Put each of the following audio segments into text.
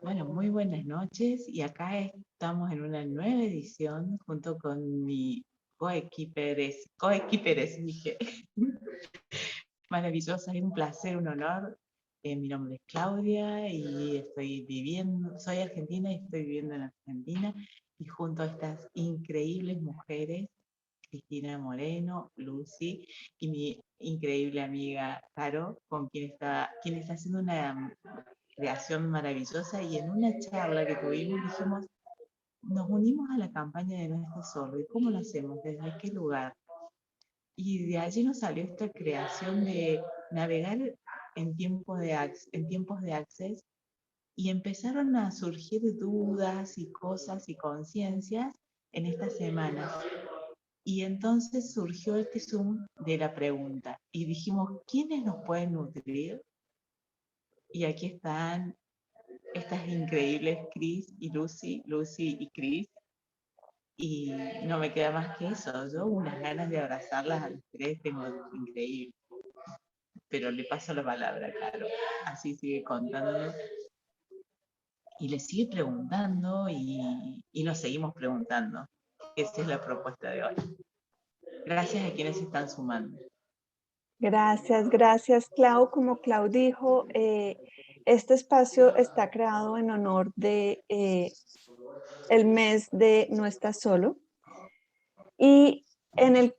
Bueno, muy buenas noches y acá estamos en una nueva edición junto con mi coequiperes, dije, maravillosa, es un placer, un honor. Mi nombre es Claudia y soy argentina y estoy viviendo en Argentina y junto a estas increíbles mujeres, Cristina Moreno, Lucy y mi increíble amiga Caro, quien está haciendo una creación maravillosa y en una charla que tuvimos dijimos, nos unimos a la campaña de No Estás Solo. ¿Y cómo lo hacemos? ¿Desde qué lugar? Y de allí nos salió esta creación de navegar en tiempos de access y empezaron a surgir dudas y cosas y conciencias en estas semanas. Y entonces surgió este Zoom de la pregunta y dijimos, ¿quiénes nos pueden nutrir? Y aquí están estas increíbles Chris y Lucy y Chris, y no me queda más que eso. Yo unas ganas de abrazarlas a las tres, tengo increíble. Pero le paso la palabra, claro. Así sigue contando y le sigue preguntando y nos seguimos preguntando. Esa es la propuesta de hoy. Gracias a quienes se están sumando. Gracias, gracias, Clau. Como Clau dijo, este espacio está creado en honor de el mes de No Estás Solo. Y en el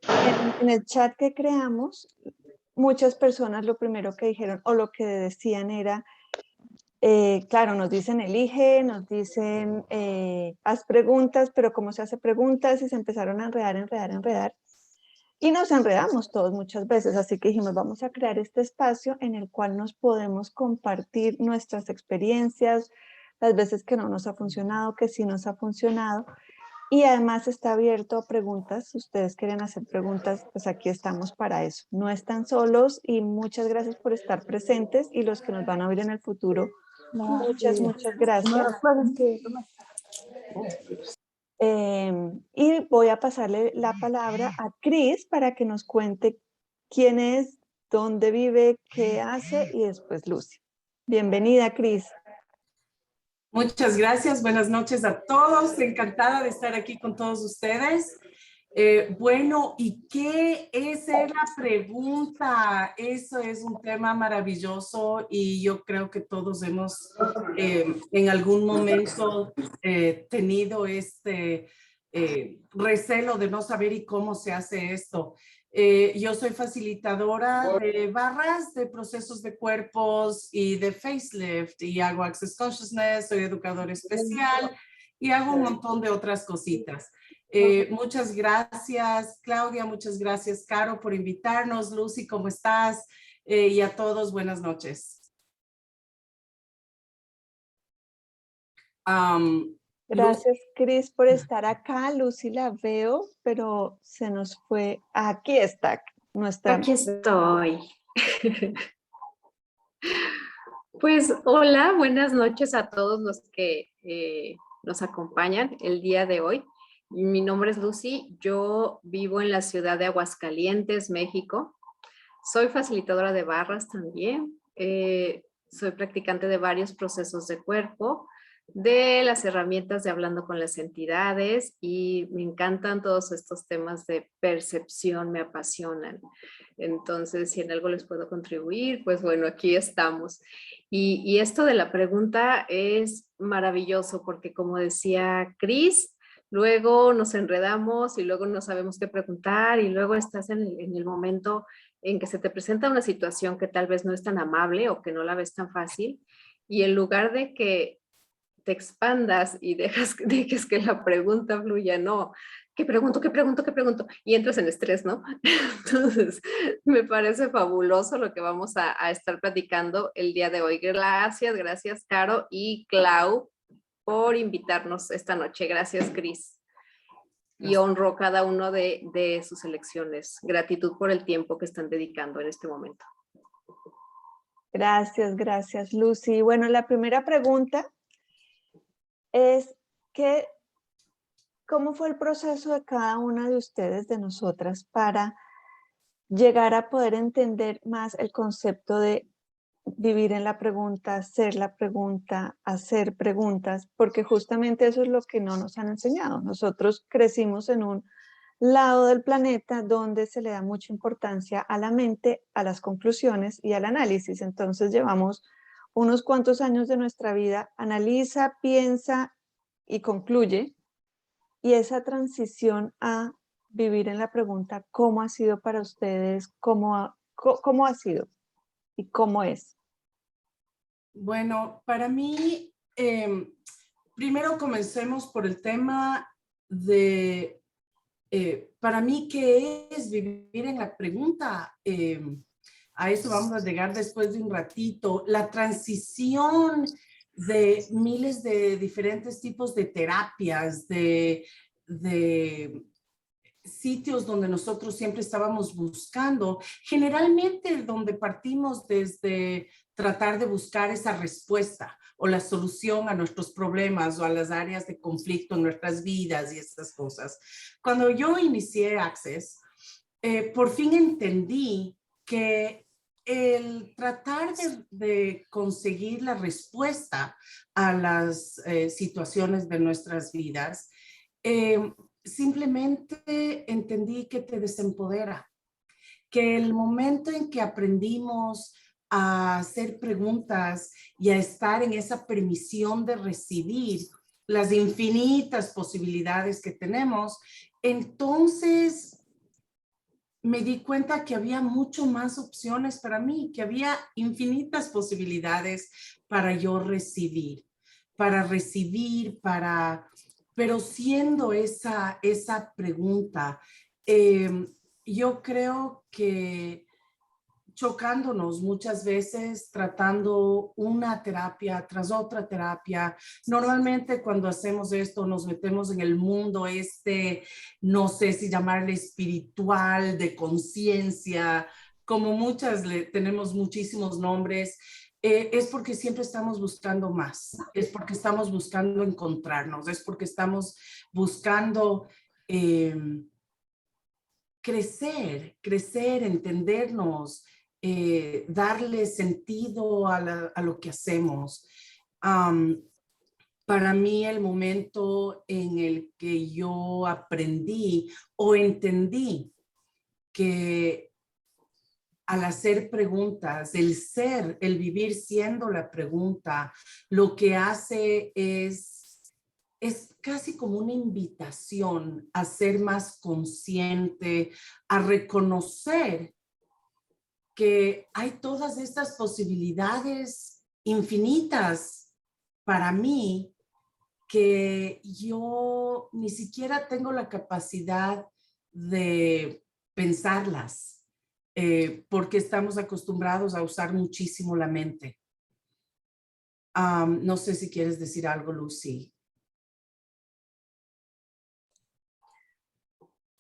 chat que creamos, muchas personas lo primero que dijeron o lo que decían era, claro, nos dicen elige, nos dicen haz preguntas, pero ¿cómo se hace preguntas? Y se empezaron a enredar. Y nos enredamos todos muchas veces, así que dijimos, vamos a crear este espacio en el cual nos podemos compartir nuestras experiencias, las veces que no nos ha funcionado, que sí nos ha funcionado, y además está abierto a preguntas. Si ustedes quieren hacer preguntas, pues aquí estamos para eso. No están solos y muchas gracias por estar presentes y los que nos van a ver en el futuro, muchas gracias. Y voy a pasarle la palabra a Cris para que nos cuente quién es, dónde vive, qué hace y después Lucy. Bienvenida, Cris. Muchas gracias, buenas noches a todos, encantada de estar aquí con todos ustedes. Bueno, ¿y qué es la pregunta? Eso es un tema maravilloso y yo creo que todos hemos en algún momento tenido este recelo de no saber y cómo se hace esto. Yo soy facilitadora de barras, de procesos de cuerpos y de facelift y hago Access Consciousness, soy educadora especial y hago un montón de otras cositas. Muchas gracias, Claudia, muchas gracias, Caro, por invitarnos. Lucy, ¿cómo estás? Y a todos, buenas noches. Gracias, Cris, por estar acá. Lucy la veo, pero se nos fue. Aquí está nuestra... Aquí estoy. Pues hola, buenas noches a todos los que nos acompañan el día de hoy. Mi nombre es Lucy, yo vivo en la ciudad de Aguascalientes, México. Soy facilitadora de barras también. Soy practicante de varios procesos de cuerpo, de las herramientas de hablando con las entidades y me encantan todos estos temas de percepción, me apasionan. Entonces, si en algo les puedo contribuir, pues bueno, aquí estamos. Y esto de la pregunta es maravilloso porque como decía Cris, luego nos enredamos y luego no sabemos qué preguntar y luego estás en el momento en que se te presenta una situación que tal vez no es tan amable o que no la ves tan fácil y en lugar de que te expandas y dejes que la pregunta fluya, no, ¿qué pregunto? Y entras en estrés, ¿no? Entonces, me parece fabuloso lo que vamos a estar platicando el día de hoy. Gracias, Caro y Clau, por invitarnos esta noche. Gracias, Cris. Y honro cada uno de sus elecciones. Gratitud por el tiempo que están dedicando en este momento. Gracias, Lucy. Bueno, la primera pregunta es ¿cómo fue el proceso de cada una de ustedes, de nosotras, para llegar a poder entender más el concepto de vivir en la pregunta, ser la pregunta, hacer preguntas, porque justamente eso es lo que no nos han enseñado. Nosotros crecimos en un lado del planeta donde se le da mucha importancia a la mente, a las conclusiones y al análisis. Entonces llevamos unos cuantos años de nuestra vida, analiza, piensa y concluye. Y esa transición a vivir en la pregunta, ¿cómo ha sido para ustedes? ¿Cómo ha sido? ¿Y cómo es? Bueno, para mí, primero comencemos por el tema de, para mí, ¿qué es vivir en la pregunta? A eso vamos a llegar después de un ratito. La transición de miles de diferentes tipos de terapias, de sitios donde nosotros siempre estábamos buscando, generalmente donde partimos desde tratar de buscar esa respuesta o la solución a nuestros problemas o a las áreas de conflicto en nuestras vidas y estas cosas. Cuando yo inicié Access, por fin entendí que el tratar de conseguir la respuesta a las situaciones de nuestras vidas, simplemente entendí que te desempodera, que el momento en que aprendimos a hacer preguntas y a estar en esa permisión de recibir las infinitas posibilidades que tenemos, entonces me di cuenta que había mucho más opciones para mí, que había infinitas posibilidades para yo recibir, pero siendo esa pregunta, yo creo que chocándonos muchas veces, tratando una terapia tras otra terapia. Normalmente cuando hacemos esto nos metemos en el mundo no sé si llamarle espiritual, de conciencia, como tenemos muchísimos nombres. Es porque siempre estamos buscando más, es porque estamos buscando encontrarnos, es porque estamos buscando crecer, entendernos, darle sentido a lo que hacemos. Para mí el momento en el que yo aprendí o entendí que al hacer preguntas, el vivir siendo la pregunta, lo que hace es casi como una invitación a ser más consciente, a reconocer que hay todas estas posibilidades infinitas para mí que yo ni siquiera tengo la capacidad de pensarlas, porque estamos acostumbrados a usar muchísimo la mente. No sé si quieres decir algo, Lucy.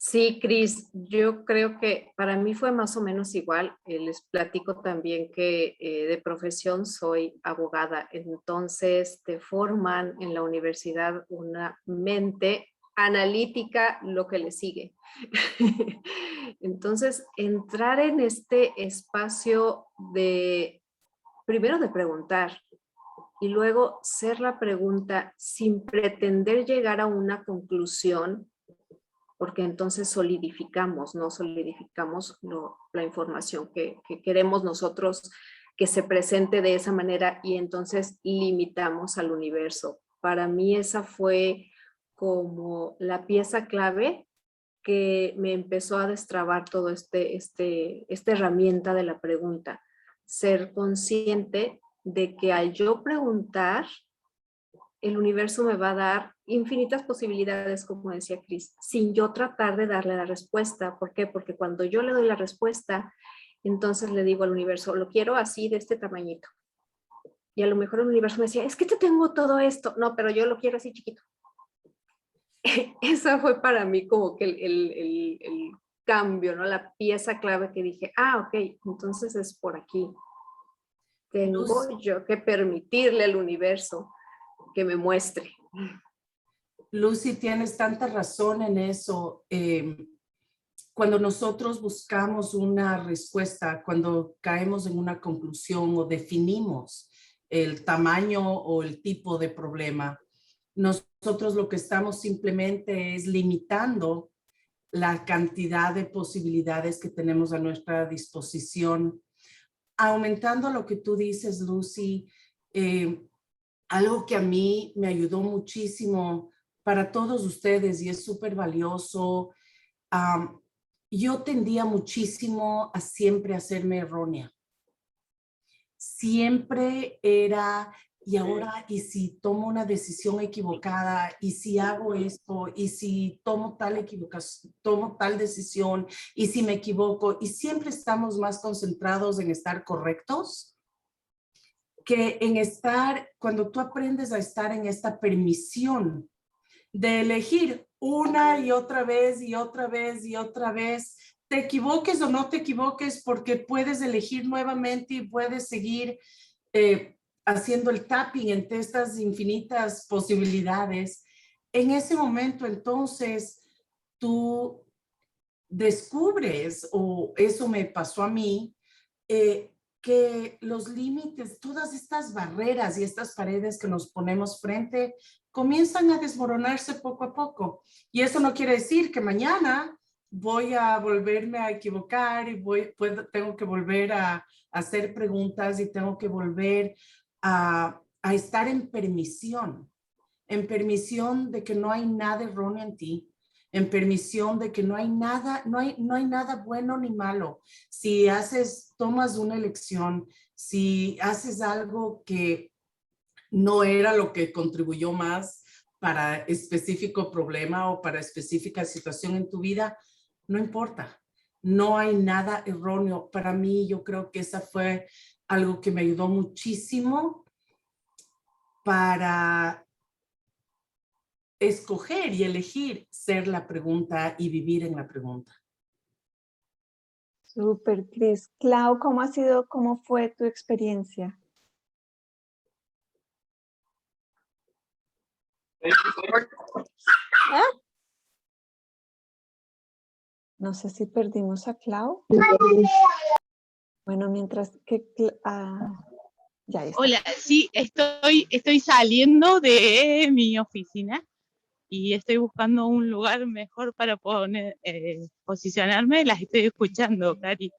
Sí, Cris, yo creo que para mí fue más o menos igual. Les platico también que de profesión soy abogada, entonces te forman en la universidad una mente analítica, lo que le sigue. Entonces, entrar en este espacio primero de preguntar y luego ser la pregunta sin pretender llegar a una conclusión, porque entonces solidificamos la información que queremos nosotros que se presente de esa manera y entonces limitamos al universo. Para mí esa fue como la pieza clave que me empezó a destrabar todo esta herramienta de la pregunta. Ser consciente de que al yo preguntar, el universo me va a dar infinitas posibilidades, como decía Cris, sin yo tratar de darle la respuesta. ¿Por qué? Porque cuando yo le doy la respuesta, entonces le digo al universo, lo quiero así, de este tamañito. Y a lo mejor el universo me decía, es que te tengo todo esto. No, pero yo lo quiero así chiquito. Esa fue para mí como que el cambio, ¿no? La pieza clave que dije, ok, entonces es por aquí. Tengo yo que permitirle al universo que me muestre. Lucy, tienes tanta razón en eso. cuando nosotros buscamos una respuesta, cuando caemos en una conclusión o definimos el tamaño o el tipo de problema, nosotros lo que estamos simplemente es limitando la cantidad de posibilidades que tenemos a nuestra disposición, aumentando lo que tú dices, Lucy. Algo que a mí me ayudó muchísimo para todos ustedes y es súper valioso. Yo tendía muchísimo a siempre hacerme errónea. Siempre era, y ahora, y si tomo una decisión equivocada, y si hago esto, y si tomo tal equivocación, tomo tal decisión, y si me equivoco, y siempre estamos más concentrados en estar correctos que en estar, cuando tú aprendes a estar en esta permisión de elegir una y otra vez y otra vez y otra vez, te equivoques o no te equivoques, porque puedes elegir nuevamente y puedes seguir haciendo el tapping entre estas infinitas posibilidades. En ese momento, entonces, tú descubres, o eso me pasó a mí, que los límites, todas estas barreras y estas paredes que nos ponemos frente, comienzan a desmoronarse poco a poco. Y eso no quiere decir que mañana voy a volverme a equivocar y tengo que volver a hacer preguntas y tengo que volver a estar en permisión de que no hay nada erróneo en ti, en permisión de que no hay nada, no hay nada bueno ni malo. Si tomas una elección, si haces algo que no era lo que contribuyó más para específico problema o para específica situación en tu vida, no importa. No hay nada erróneo. Para mí, yo creo que esa fue algo que me ayudó muchísimo para escoger y elegir ser la pregunta y vivir en la pregunta. Súper, Cris. Clau, cómo fue tu experiencia? ¿Ah? No sé si perdimos a Clau. Bueno, mientras que... ya está. Hola, sí, estoy saliendo de mi oficina y estoy buscando un lugar mejor para posicionarme. Las estoy escuchando, Cari.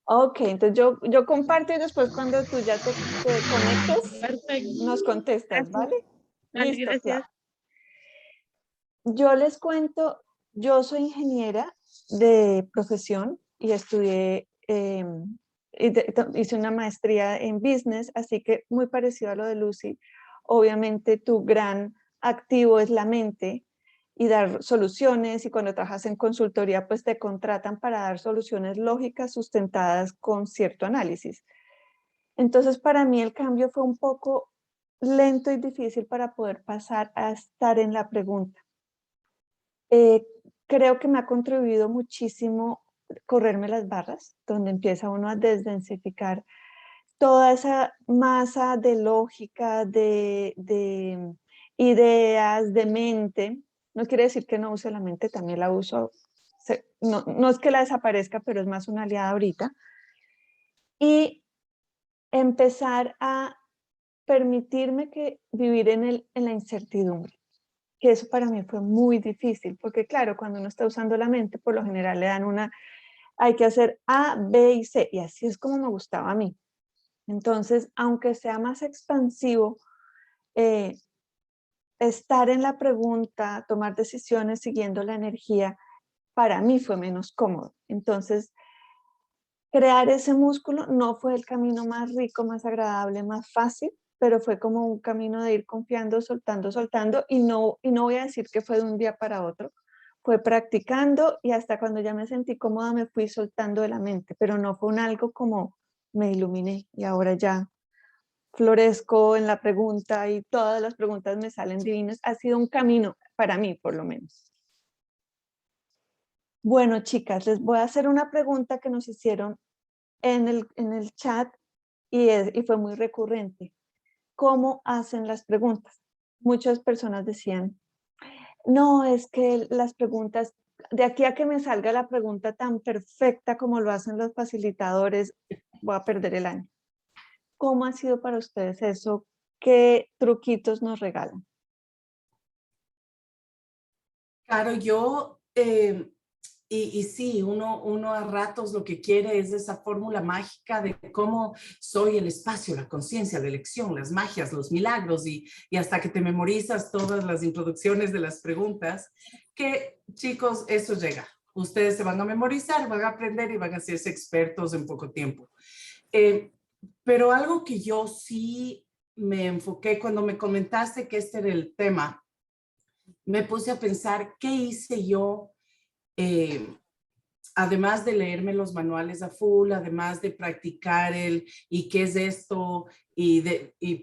Ok, entonces yo comparto y después cuando tú ya te conectes, Perfecto. nos contestas, Gracias. ¿vale? Vale, Listo, gracias. Clau. Yo les cuento, yo soy ingeniera de profesión y estudié, hice una maestría en business, así que muy parecido a lo de Lucy. Obviamente tu gran activo es la mente y dar soluciones, y cuando trabajas en consultoría pues te contratan para dar soluciones lógicas sustentadas con cierto análisis. Entonces para mí el cambio fue un poco lento y difícil para poder pasar a estar en la pregunta. Creo que me ha contribuido muchísimo correrme las barras, donde empieza uno a desdensificar toda esa masa de lógica, de ideas, de mente. No quiere decir que no use la mente, también la uso. No es que la desaparezca, pero es más una aliada ahorita. Y empezar a permitirme vivir en la incertidumbre, que eso para mí fue muy difícil, porque claro, cuando uno está usando la mente, por lo general le dan hay que hacer A, B y C, y así es como me gustaba a mí. Entonces, aunque sea más expansivo, estar en la pregunta, tomar decisiones siguiendo la energía, para mí fue menos cómodo. Entonces, crear ese músculo no fue el camino más rico, más agradable, más fácil, pero fue como un camino de ir confiando, soltando, y no voy a decir que fue de un día para otro, fue practicando y hasta cuando ya me sentí cómoda me fui soltando de la mente, pero no fue algo como me iluminé y ahora ya florezco en la pregunta y todas las preguntas me salen divinas. Ha sido un camino para mí, por lo menos. Bueno, chicas, les voy a hacer una pregunta que nos hicieron en el chat y fue muy recurrente. ¿Cómo hacen las preguntas? Muchas personas decían, no, es que las preguntas de aquí a que me salga la pregunta tan perfecta como lo hacen los facilitadores, voy a perder el año. ¿Cómo ha sido para ustedes eso? ¿Qué truquitos nos regalan? Claro, yo, y sí, uno a ratos lo que quiere es esa fórmula mágica de cómo soy el espacio, la conciencia, la elección, las magias, los milagros, y hasta que te memorizas todas las introducciones de las preguntas, que chicos, eso llega. Ustedes se van a memorizar, van a aprender y van a hacerse expertos en poco tiempo. Pero algo que yo sí me enfoqué cuando me comentaste que este era el tema, me puse a pensar, ¿qué hice yo? Además de leerme los manuales a full, además de practicar ¿y qué es esto? Y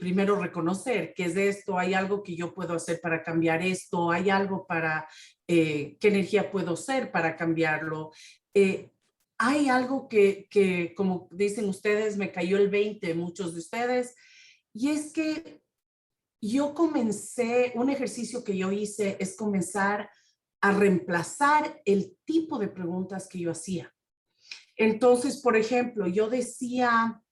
primero reconocer, ¿qué es esto? ¿Hay algo que yo puedo hacer para cambiar esto? ¿Hay algo para, qué energía puedo ser para cambiarlo? Hay algo que, como dicen ustedes, me cayó el 20, muchos de ustedes, y es que yo comencé, un ejercicio que yo hice es comenzar a reemplazar el tipo de preguntas que yo hacía. Entonces, por ejemplo, yo decía,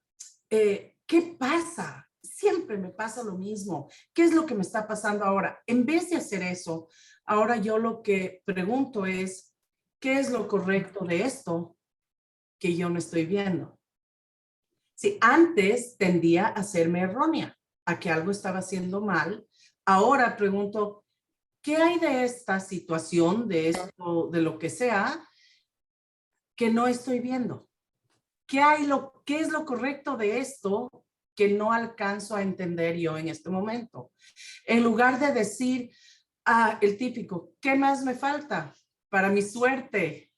¿qué pasa? Siempre me pasa lo mismo. ¿Qué es lo que me está pasando ahora? En vez de hacer eso, ahora yo lo que pregunto es, ¿qué es lo correcto de esto que yo no estoy viendo? Si antes tendía a hacerme errónea, a que algo estaba haciendo mal, ahora pregunto, ¿qué hay de esta situación, de esto, de lo que sea, que no estoy viendo? ¿Qué es lo correcto de esto que no alcanzo a entender yo en este momento? En lugar de decir, el típico, ¿qué más me falta para mi suerte?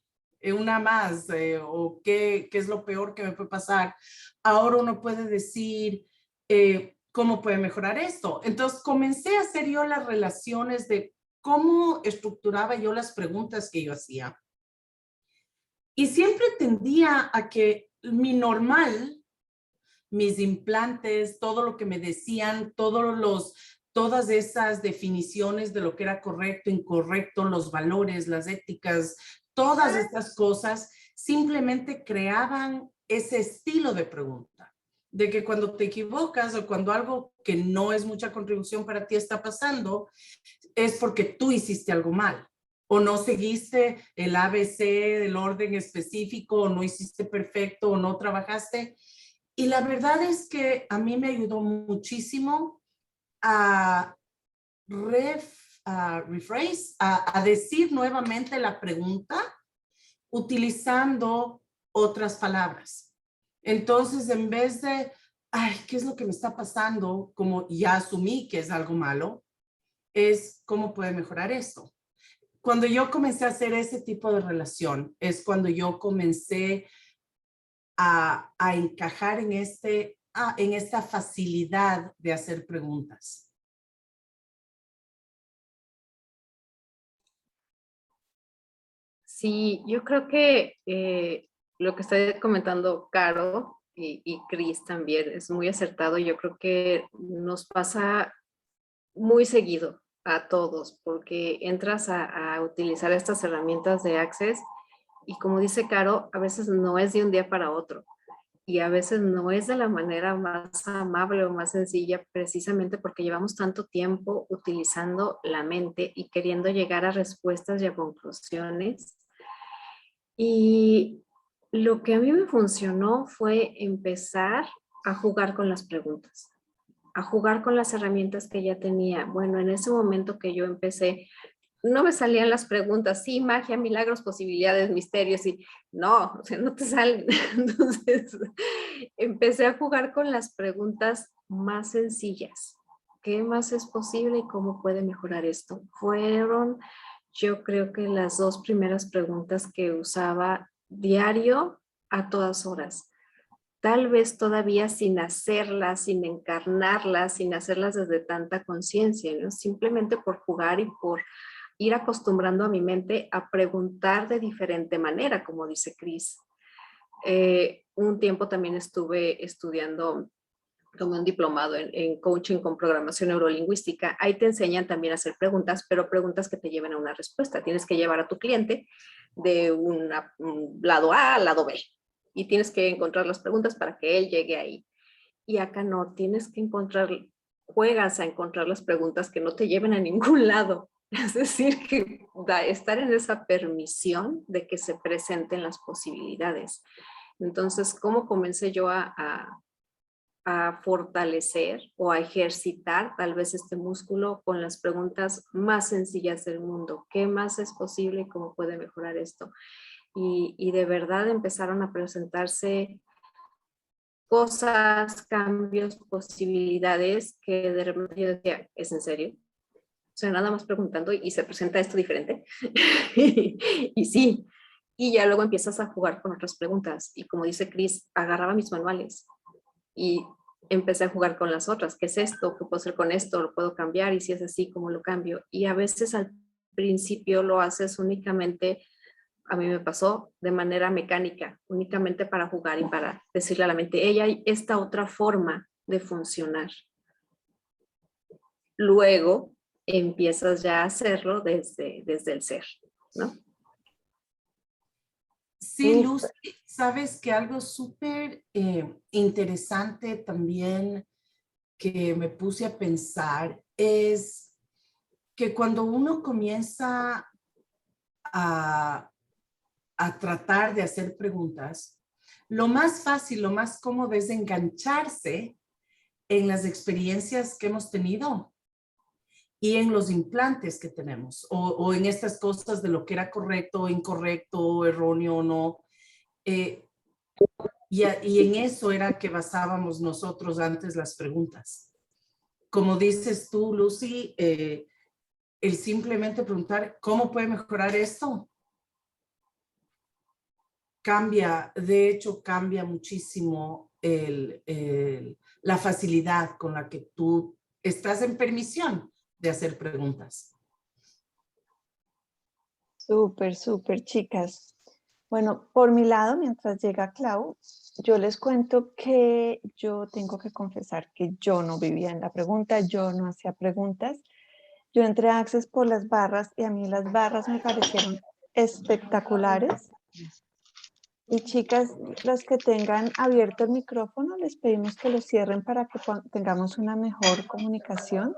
Una más, o qué es lo peor que me puede pasar. Ahora uno puede decir, ¿cómo puede mejorar esto? Entonces comencé a hacer yo las relaciones de cómo estructuraba yo las preguntas que yo hacía. Y siempre tendía a que mi normal, mis implantes, todo lo que me decían, todas esas definiciones de lo que era correcto, incorrecto, los valores, las éticas, todas estas cosas simplemente creaban ese estilo de pregunta, de que cuando te equivocas o cuando algo que no es mucha contribución para ti está pasando, es porque tú hiciste algo mal o no seguiste el ABC del orden específico o no hiciste perfecto o no trabajaste. Y la verdad es que a mí me ayudó muchísimo a rephrase, a decir nuevamente la pregunta utilizando otras palabras. Entonces, en vez de, ay, ¿qué es lo que me está pasando? Como ya asumí que es algo malo, es cómo puede mejorar esto. Cuando yo comencé a hacer ese tipo de relación, es cuando yo comencé a encajar en esta facilidad de hacer preguntas. Sí, yo creo que lo que está comentando Caro y Cris también es muy acertado. Yo creo que nos pasa muy seguido a todos porque entras a utilizar estas herramientas de Access y como dice Caro, a veces no es de un día para otro y a veces no es de la manera más amable o más sencilla precisamente porque llevamos tanto tiempo utilizando la mente y queriendo llegar a respuestas y a conclusiones. Y lo que a mí me funcionó fue empezar a jugar con las preguntas, a jugar con las herramientas que ya tenía. Bueno, en ese momento que yo empecé, no me salían las preguntas, sí, magia, milagros, posibilidades, misterios, y no, o sea, no te salen. Entonces, empecé a jugar con las preguntas más sencillas. ¿Qué más es posible y cómo puede mejorar esto? Fueron, yo creo que las dos primeras preguntas que usaba diario a todas horas. Tal vez todavía sin hacerlas, sin encarnarlas, sin hacerlas desde tanta conciencia, ¿no? Simplemente por jugar y por ir acostumbrando a mi mente a preguntar de diferente manera, como dice Cris. Un tiempo también estuve estudiando tomé un diplomado en coaching con programación neurolingüística. Ahí te enseñan también a hacer preguntas, pero preguntas que te lleven a una respuesta. Tienes que llevar a tu cliente de un lado A al lado B y tienes que encontrar las preguntas para que él llegue ahí. Y acá no, tienes que juegas a encontrar las preguntas que no te lleven a ningún lado. Es decir, que estar en esa permisión de que se presenten las posibilidades. Entonces, ¿cómo comencé yo a fortalecer o a ejercitar tal vez este músculo con las preguntas más sencillas del mundo? ¿Qué más es posible y cómo puede mejorar esto? Y de verdad empezaron a presentarse cosas, cambios, posibilidades que de repente yo decía, ¿es en serio? O sea, nada más preguntando y se presenta esto diferente. Y sí, y ya luego empiezas a jugar con otras preguntas. Y como dice Cris, agarraba mis manuales y empecé a jugar con las otras. ¿Qué es esto? ¿Qué puedo hacer con esto? ¿Lo puedo cambiar? Y si es así, ¿cómo lo cambio? Y a veces al principio lo haces únicamente, a mí me pasó de manera mecánica, únicamente para jugar y para decirle a la mente, ella hay esta otra forma de funcionar. Luego empiezas ya a hacerlo desde el ser, ¿no? Sí, Luz, sabes que algo súper interesante también que me puse a pensar es que cuando uno comienza a tratar de hacer preguntas, lo más fácil, lo más cómodo es engancharse en las experiencias que hemos tenido y en los implantes que tenemos, o en estas cosas de lo que era correcto, incorrecto, erróneo o no. Y en eso era que basábamos nosotros antes las preguntas. Como dices tú, Lucy, el simplemente preguntar, ¿cómo puede mejorar esto? Cambia, de hecho, cambia muchísimo la facilidad con la que tú estás en permisión de hacer preguntas. Súper, súper, chicas. Bueno, por mi lado, mientras llega Clau, yo les cuento que yo tengo que confesar que yo no vivía en la pregunta, yo no hacía preguntas. Yo entré a Access por las barras y a mí las barras me parecieron espectaculares. Y chicas, las que tengan abierto el micrófono, les pedimos que lo cierren para que tengamos una mejor comunicación.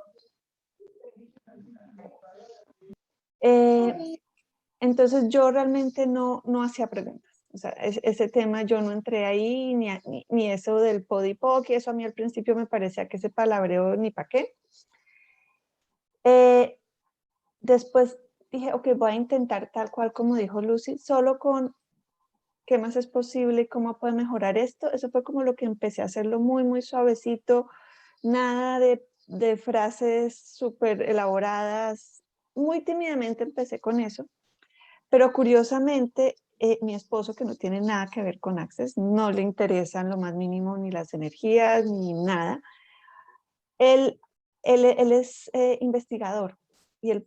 Entonces yo realmente no hacía preguntas. O sea, ese tema yo no entré ahí, ni eso del podipoc, y eso a mí al principio me parecía que ese palabreo ni para qué. Después dije, ok, voy a intentar tal cual como dijo Lucy, solo con qué más es posible y cómo puede mejorar esto. Eso fue como lo que empecé a hacerlo muy, muy suavecito, nada de frases súper elaboradas. Muy tímidamente empecé con eso. Pero curiosamente, mi esposo, que no tiene nada que ver con Access, no le interesan lo más mínimo ni las energías ni nada. Él es investigador y él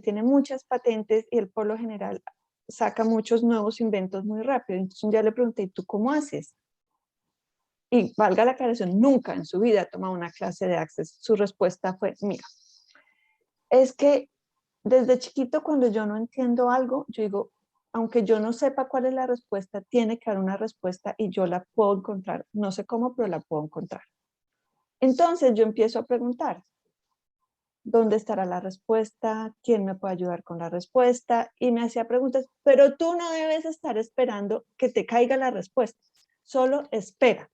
tiene muchas patentes y él por lo general saca muchos nuevos inventos muy rápido. Entonces un día le pregunté, ¿y tú cómo haces? Y valga la aclaración, nunca en su vida ha tomado una clase de Access. Su respuesta fue, mira, es que desde chiquito cuando yo no entiendo algo, yo digo, aunque yo no sepa cuál es la respuesta, tiene que haber una respuesta y yo la puedo encontrar. No sé cómo, pero la puedo encontrar. Entonces yo empiezo a preguntar, ¿dónde estará la respuesta? ¿Quién me puede ayudar con la respuesta? Y me hacía preguntas, pero tú no debes estar esperando que te caiga la respuesta, solo espera.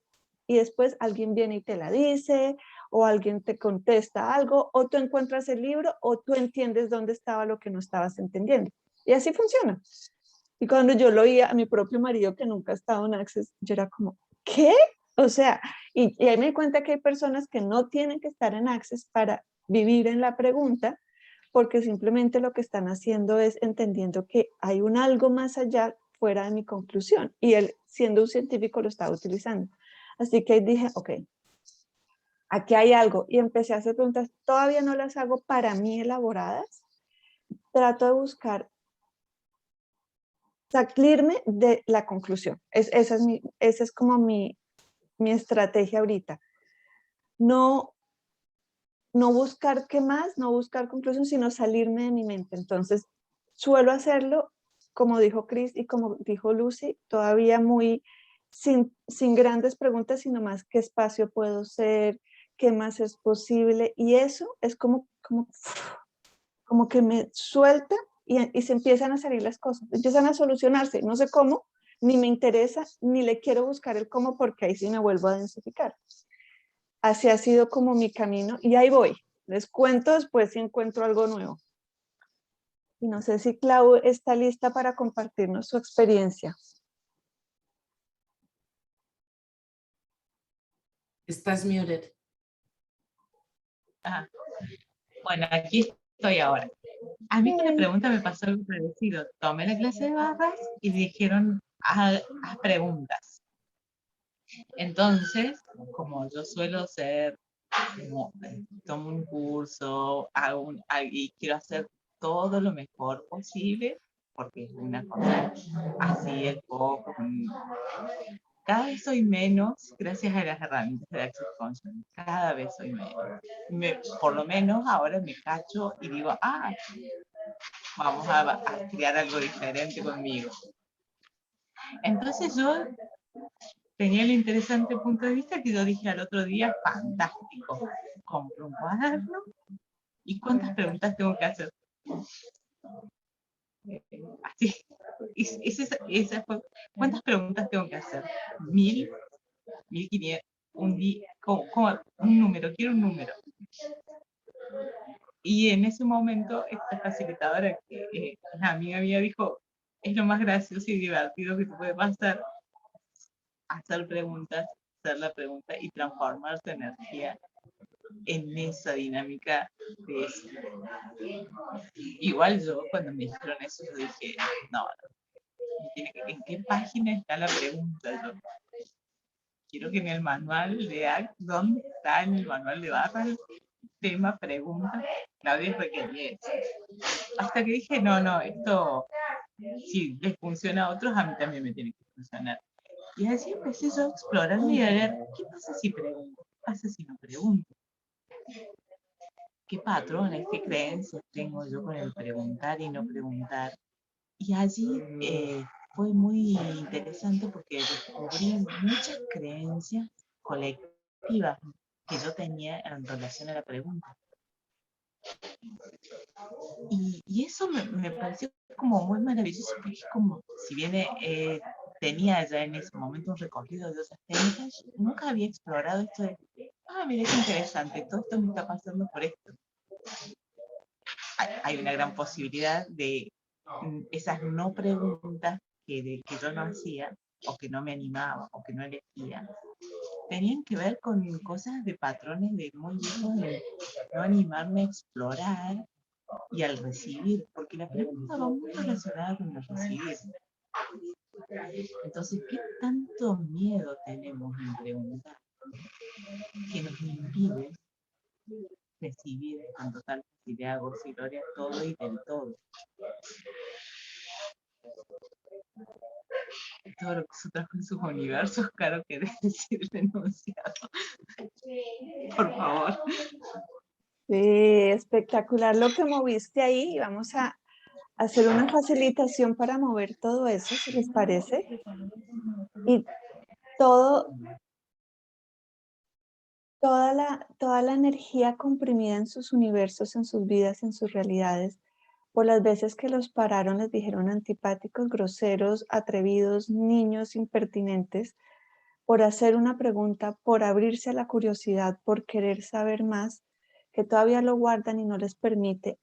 Y después alguien viene y te la dice, o alguien te contesta algo, o tú encuentras el libro, o tú entiendes dónde estaba lo que no estabas entendiendo. Y así funciona. Y cuando yo lo oía a mi propio marido, que nunca ha estado en Access, yo era como, ¿qué? O sea, y ahí me di cuenta que hay personas que no tienen que estar en Access para vivir en la pregunta, porque simplemente lo que están haciendo es entendiendo que hay un algo más allá fuera de mi conclusión. Y él, siendo un científico, lo estaba utilizando. Así que ahí dije, ok, aquí hay algo. Y empecé a hacer preguntas, todavía no las hago para mí elaboradas. Trato de buscar salirme de la conclusión. Esa es como mi estrategia ahorita. no buscar qué más, no buscar conclusión, sino salirme de mi mente. Entonces, suelo hacerlo, como dijo Chris y como dijo Lucy, todavía muy sin grandes preguntas, sino más qué espacio puedo ser, qué más es posible. Y eso es como que me suelta y se empiezan a salir las cosas, empiezan a solucionarse. No sé cómo, ni me interesa, ni le quiero buscar el cómo, porque ahí sí me vuelvo a densificar. Así ha sido como mi camino y ahí voy. Les cuento después si encuentro algo nuevo. Y no sé si Clau está lista para compartirnos su experiencia. Estás muted. Ah, bueno, aquí estoy ahora. A mí con la pregunta me pasó algo parecido. Tomé la clase de barras y dijeron, haz preguntas. Entonces, como yo suelo ser, tomo un curso y quiero hacer todo lo mejor posible, porque es una cosa así, el poco. Cada vez soy menos gracias a las herramientas de Access Consciousness. Cada vez soy menos. Por lo menos ahora me cacho y digo, vamos a crear algo diferente conmigo. Entonces yo tenía el interesante punto de vista que yo dije al otro día, fantástico, compro un cuaderno y ¿cuántas preguntas tengo que hacer? Así, esa fue, ¿cuántas preguntas tengo que hacer? 1000, 1500, un número, quiero un número. Y en ese momento esta facilitadora, que es amiga mía, dijo, es lo más gracioso y divertido que te puede pasar, hacer preguntas, hacer la pregunta y transformar tu energía en esa dinámica de eso. Igual yo cuando me dijeron eso, yo dije, no, ¿en qué página está la pregunta? Yo quiero que en el manual de ¿dónde está en el manual de barras el tema pregunta? Claudia requería eso. Hasta que dije, no, esto, si les funciona a otros, a mí también me tiene que funcionar. Y así empecé yo a explorarme y a ver, ¿qué pasa si pregunto? ¿Qué pasa si no pregunto? ¿Qué patrones, qué creencias tengo yo con el preguntar y no preguntar? Y allí fue muy interesante porque descubrí muchas creencias colectivas que yo tenía en relación a la pregunta. Y eso me pareció como muy maravilloso, porque es como, si bien tenía ya en ese momento un recorrido de otras técnicas, nunca había explorado esto de, mira, es interesante, todo esto me está pasando por esto. Hay una gran posibilidad de esas no preguntas que yo no hacía, o que no me animaba, o que no elegía, tenían que ver con cosas de patrones de muy viejos, de no animarme a explorar y al recibir, porque la pregunta va muy relacionada con el recibir. Entonces, ¿qué tanto miedo tenemos en preguntar que nos impide recibir con total facilidad, gozo y gloria todo y del todo? Todo lo que se trajo en sus universos, Caro, querés decir denunciado. Por favor. Sí, espectacular lo que moviste ahí. Vamos a hacer una facilitación para mover todo eso, si les parece. Y toda la energía comprimida en sus universos, en sus vidas, en sus realidades, por las veces que los pararon, les dijeron antipáticos, groseros, atrevidos, niños impertinentes, por hacer una pregunta, por abrirse a la curiosidad, por querer saber más, que todavía lo guardan y no les permite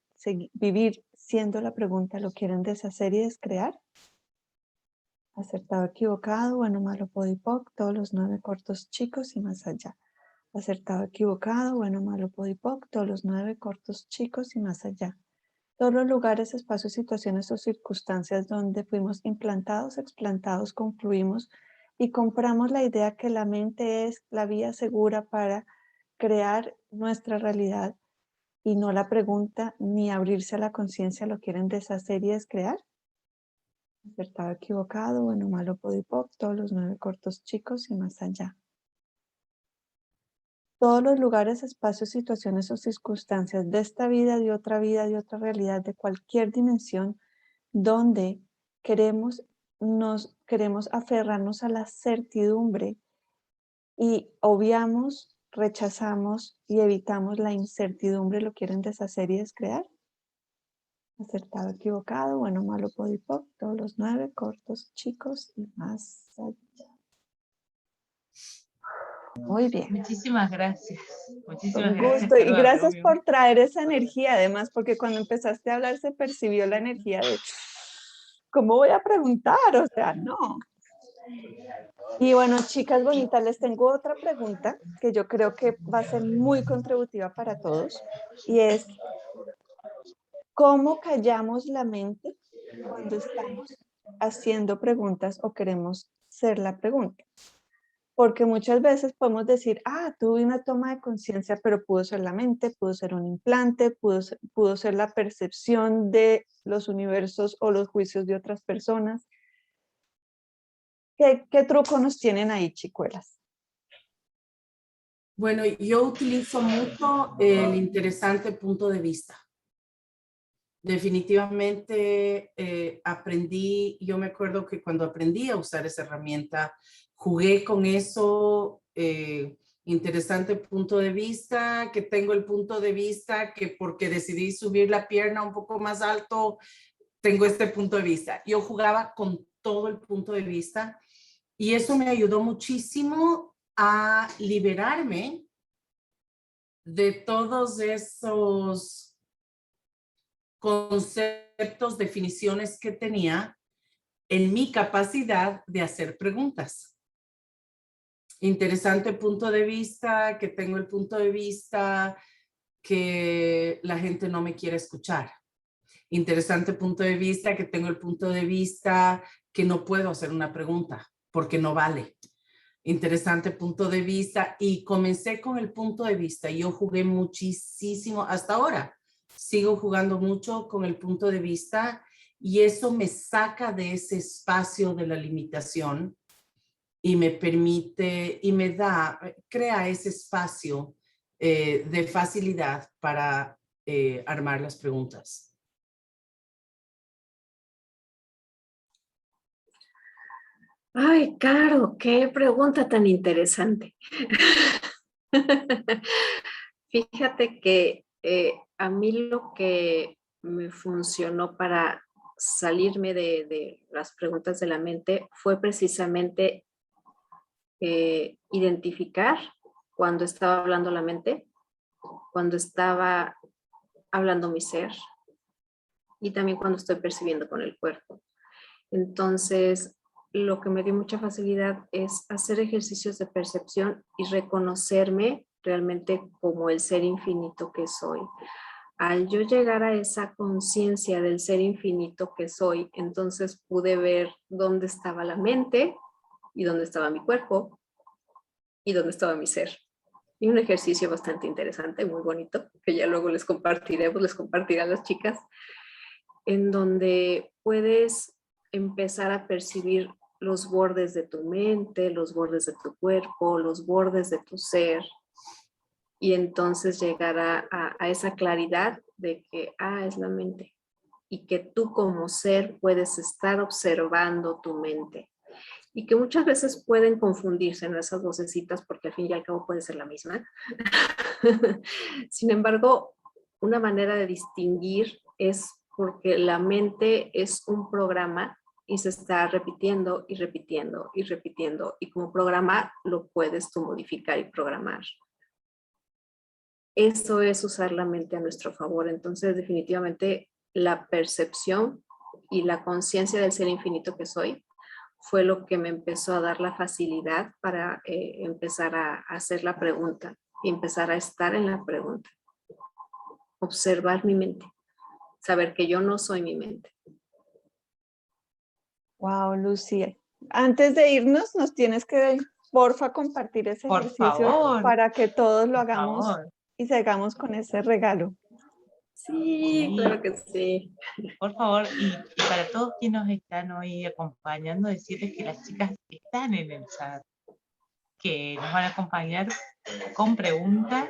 vivir siendo la pregunta, ¿lo quieren deshacer y descrear? Acertado, equivocado, bueno, malo, podipoc, todos los 9 cortos chicos y más allá. Acertado, equivocado, bueno, malo, podipoc, todos los 9 cortos chicos y más allá. Todos los lugares, espacios, situaciones o circunstancias donde fuimos implantados, explantados, concluimos y compramos la idea que la mente es la vía segura para crear nuestra realidad y no la pregunta ni abrirse a la conciencia, ¿lo quieren deshacer y descrear? Acertado, equivocado, bueno, malo, podipoc, todos los 9 cortos chicos y más allá. todos los lugares, espacios, situaciones o circunstancias de esta vida, de otra realidad, de cualquier dimensión, donde queremos aferrarnos a la certidumbre y obviamos, rechazamos y evitamos la incertidumbre, ¿lo quieren deshacer y descrear? Acertado, equivocado, bueno, malo, podipoc, todos los 9, cortos, chicos y más allá. Muy bien. Muchísimas gracias. Muchísimas Con gracias. gusto. Y Carla, gracias obvio. por traer esa energía, además, porque cuando empezaste a hablar se percibió la energía de ¿cómo voy a preguntar? O sea, no. Y bueno, chicas bonitas, les tengo otra pregunta que yo creo que va a ser muy contributiva para todos y es ¿cómo callamos la mente cuando estamos haciendo preguntas o queremos ser la pregunta? Porque muchas veces podemos decir, tuve una toma de conciencia, pero pudo ser la mente, pudo ser un implante, pudo ser la percepción de los universos o los juicios de otras personas. ¿Qué truco nos tienen ahí, chicuelas? Bueno, yo utilizo mucho el interesante punto de vista. Definitivamente aprendí, yo me acuerdo que cuando aprendí a usar esa herramienta, jugué con eso, interesante punto de vista, que tengo el punto de vista que porque decidí subir la pierna un poco más alto, tengo este punto de vista. Yo jugaba con todo el punto de vista y eso me ayudó muchísimo a liberarme de todos esos conceptos, definiciones que tenía en mi capacidad de hacer preguntas. Interesante punto de vista, que tengo el punto de vista que la gente no me quiere escuchar. Interesante punto de vista, que tengo el punto de vista que no puedo hacer una pregunta porque no vale. Interesante punto de vista y comencé con el punto de vista. Yo jugué muchísimo hasta ahora. Sigo jugando mucho con el punto de vista y eso me saca de ese espacio de la limitación y me permite y me crea ese espacio de facilidad para armar las preguntas. Ay, Caro, qué pregunta tan interesante. Fíjate que a mí lo que me funcionó para salirme de las preguntas de la mente fue precisamente identificar cuando estaba hablando la mente, cuando estaba hablando mi ser y también cuando estoy percibiendo con el cuerpo. Entonces, lo que me dio mucha facilidad es hacer ejercicios de percepción y reconocerme realmente como el ser infinito que soy. Al yo llegar a esa conciencia del ser infinito que soy, entonces pude ver dónde estaba la mente y dónde estaba mi cuerpo y dónde estaba mi ser. Y un ejercicio bastante interesante, muy bonito, que ya luego les compartiré a las chicas, en donde puedes empezar a percibir los bordes de tu mente, los bordes de tu cuerpo, los bordes de tu ser, y entonces llegar a esa claridad de que, es la mente, y que tú como ser puedes estar observando tu mente, y que muchas veces pueden confundirse en esas vocecitas porque al fin y al cabo puede ser la misma. Sin embargo, una manera de distinguir es porque la mente es un programa y se está repitiendo y repitiendo y repitiendo, y como programa lo puedes tú modificar y programar. Eso es usar la mente a nuestro favor. Entonces, definitivamente, la percepción y la conciencia del ser infinito que soy fue lo que me empezó a dar la facilidad para empezar a hacer la pregunta y empezar a estar en la pregunta. Observar mi mente, saber que yo no soy mi mente. Wow, Lucía. Antes de irnos, nos tienes que, porfa, compartir ese Por ejercicio favor, para que todos lo por hagamos favor. y sigamos con ese regalo. Sí, claro que sí. Por favor, y para todos quienes nos están hoy acompañando, decirles que las chicas están en el chat, que nos van a acompañar con preguntas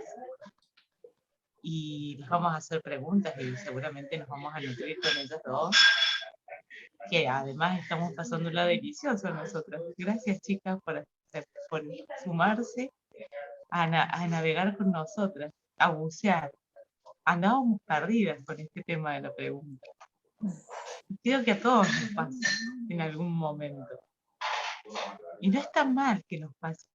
y les vamos a hacer preguntas y seguramente nos vamos a nutrir con ellos dos, que además estamos pasándola delicioso nosotros. Gracias, chicas, por sumarse a navegar con nosotras, a bucear. Andábamos perdidas con este tema de la pregunta. Creo que a todos nos pasa en algún momento. Y no está mal que nos pase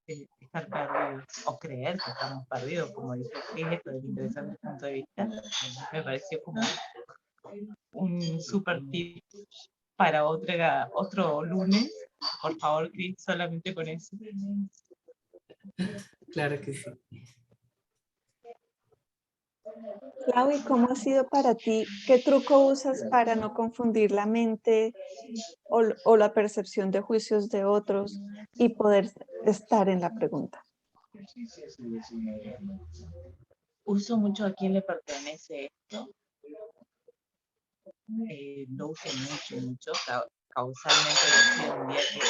estar perdidos o creer que estamos perdidos, como dice Cris, desde el interesante punto de vista. Me pareció como un super tip para otro lunes. Por favor, Cris, solamente con eso. Claro que sí. Clau, ¿y cómo ha sido para ti? ¿Qué truco usas para no confundir la mente o la percepción de juicios de otros y poder estar en la pregunta? Uso mucho a quién le pertenece esto. Lo uso mucho. Causalmente ha sido un día que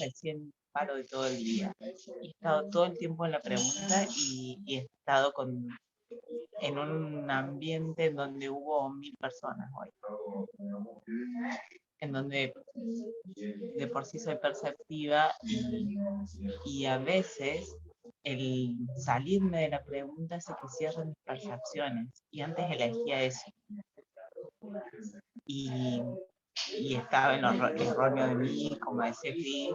recién paro de todo el día. He estado todo el tiempo en la pregunta y he estado en un ambiente en donde hubo 1000 personas hoy. En donde de por sí soy perceptiva y a veces el salirme de la pregunta hace que cierre mis percepciones. Y antes elegía eso. Y estaba en lo erróneo de mí, como decía Cris,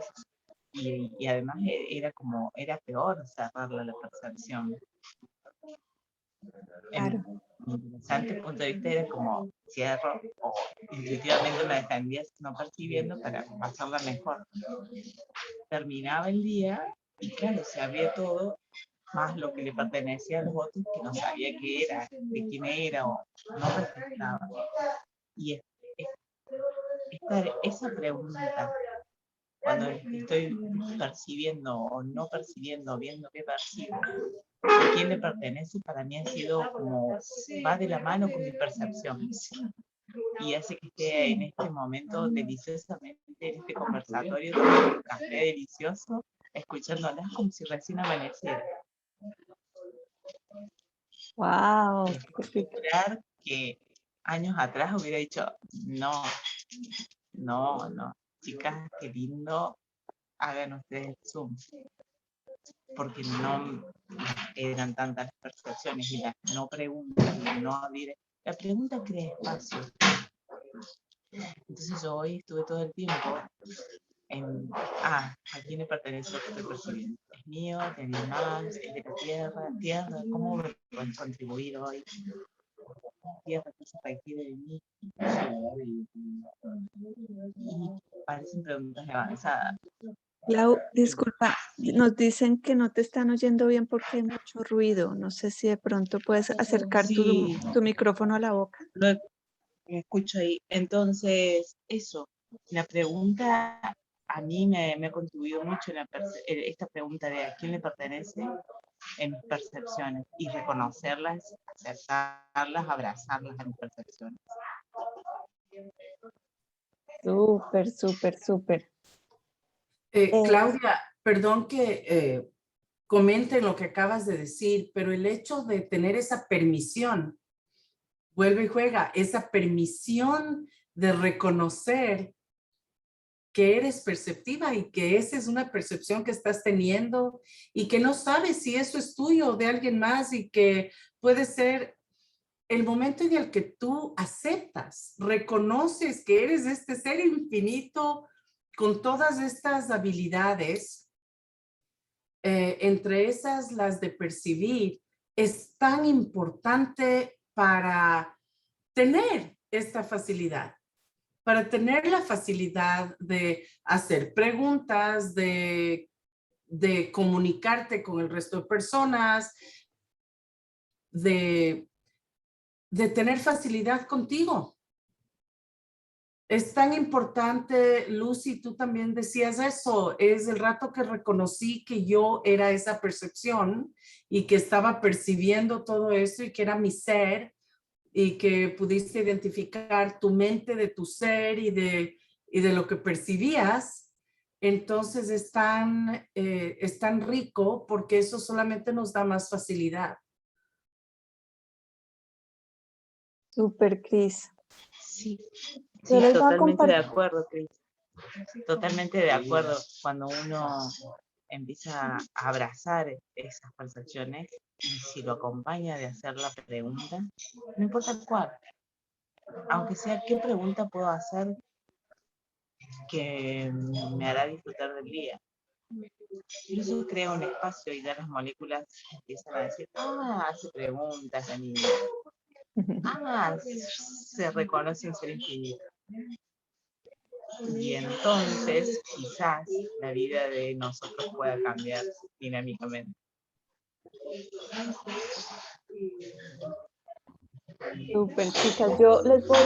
y además era peor cerrarle la percepción. Claro. Mi interesante punto de vista era como cierro o intuitivamente me defendía no percibiendo para pasarla mejor. Terminaba el día y claro, se abría todo, más lo que le pertenecía a los otros que no sabía qué era, de quién era o no respetaba. Y esa pregunta, cuando estoy percibiendo o no percibiendo, viendo qué percibo, a quién le pertenece, para mí ha sido como, va de la mano con mi percepción. Y hace que esté en este momento deliciosamente, en este conversatorio, tomando un café delicioso, escuchándolas como si recién amaneciera. Wow. Esperar que años atrás hubiera dicho, no, chicas, qué lindo, hagan ustedes Zoom. Porque no eran tantas percepciones y las no preguntas, y no abrir. La pregunta crea espacio. Entonces yo hoy estuve todo el tiempo en, ¿a quién le pertenece lo que estoy percibiendo? ¿Es mío? ¿Es de mi más? ¿Es de la tierra? ¿Cómo me pueden contribuir hoy? Tierra, ¿qué se requiere de mí? Y parecen preguntas avanzadas. Clau, disculpa, nos dicen que no te están oyendo bien porque hay mucho ruido. No sé si de pronto puedes acercar Sí, tu micrófono a la boca. lo escucho ahí. Entonces, eso, la pregunta a mí me ha contribuido mucho esta pregunta de a quién le pertenece en mis percepciones y reconocerlas, aceptarlas, abrazarlas a mis percepciones. Súper, súper, súper. Claudia, perdón que comente lo que acabas de decir, pero el hecho de tener esa permisión, vuelve y juega, esa permisión de reconocer que eres perceptiva y que esa es una percepción que estás teniendo y que no sabes si eso es tuyo o de alguien más y que puede ser el momento en el que tú aceptas, reconoces que eres este ser infinito con todas estas habilidades, entre esas las de percibir, es tan importante para tener esta facilidad, para tener la facilidad de hacer preguntas, de comunicarte con el resto de personas, de tener facilidad contigo. Es tan importante, Lucy, tú también decías eso, es el rato que reconocí que yo era esa percepción y que estaba percibiendo todo eso y que era mi ser y que pudiste identificar tu mente de tu ser y de lo que percibías, Entonces es tan rico porque eso solamente nos da más facilidad. Súper, Cris. Sí, Yo sí, les voy a totalmente de compartir. acuerdo, Cris. Totalmente de acuerdo. Cuando uno empieza a abrazar esas percepciones y si lo acompaña de hacer la pregunta, no importa cuál, aunque sea qué pregunta puedo hacer que me hará disfrutar del día. Y eso crea un espacio y ya las moléculas empiezan a decir, hace preguntas la niña, se reconoce un ser infinito. Y entonces quizás la vida de nosotros pueda cambiar dinámicamente. Súper, chicas. Yo les voy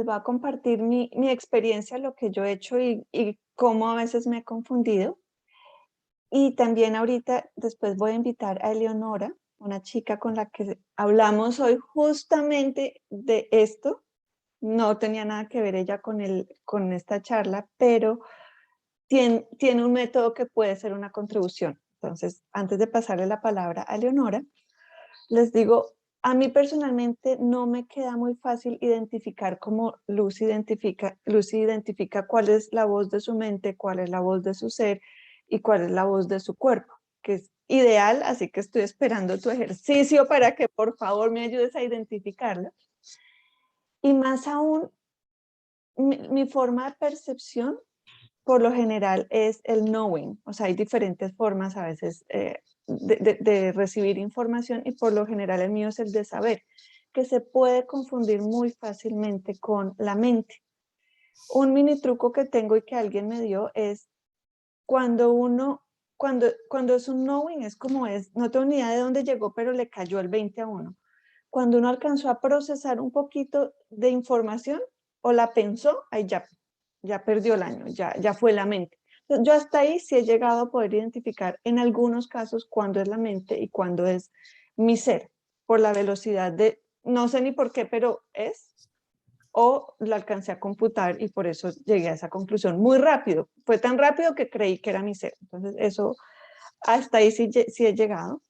a compartir mi experiencia, lo que yo he hecho y cómo a veces me he confundido. Y también ahorita, después voy a invitar a Eleonora, una chica con la que hablamos hoy justamente de esto. No tenía nada que ver ella con esta charla, pero tiene un método que puede ser una contribución. Entonces, antes de pasarle la palabra a Eleonora, les digo, a mí personalmente no me queda muy fácil identificar cómo Lucy identifica cuál es la voz de su mente, cuál es la voz de su ser y cuál es la voz de su cuerpo, que es ideal, así que estoy esperando tu ejercicio para que por favor me ayudes a identificarla. Y más aún, mi forma de percepción por lo general es el knowing, o sea, hay diferentes formas a veces de recibir información y por lo general el mío es el de saber, que se puede confundir muy fácilmente con la mente. Un mini truco que tengo y que alguien me dio es cuando es un knowing, es como es, no tengo ni idea de dónde llegó, pero le cayó el 20 a uno. Cuando uno alcanzó a procesar un poquito de información o la pensó, ahí ya perdió el año, ya fue la mente. Entonces, yo hasta ahí sí he llegado a poder identificar en algunos casos cuándo es la mente y cuándo es mi ser, por la velocidad de, no sé ni por qué, pero es, o la alcancé a computar y por eso llegué a esa conclusión muy rápido. Fue tan rápido que creí que era mi ser. Entonces, eso, hasta ahí sí he llegado.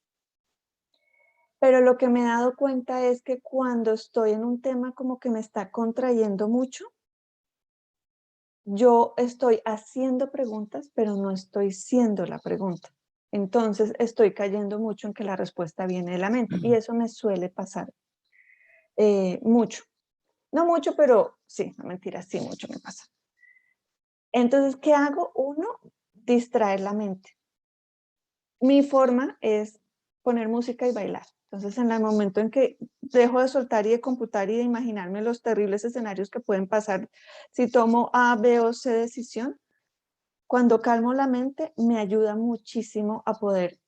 Pero lo que me he dado cuenta es que cuando estoy en un tema como que me está contrayendo mucho, yo estoy haciendo preguntas, pero no estoy siendo la pregunta. Entonces estoy cayendo mucho en que la respuesta viene de la mente y eso me suele pasar mucho. No mucho, pero sí, no mentira, sí mucho me pasa. Entonces, ¿qué hago? Uno, distraer la mente. Mi forma es poner música y bailar. Entonces, en el momento en que dejo de soltar y de computar y de imaginarme los terribles escenarios que pueden pasar si tomo A, B o C decisión, cuando calmo la mente me ayuda muchísimo a poder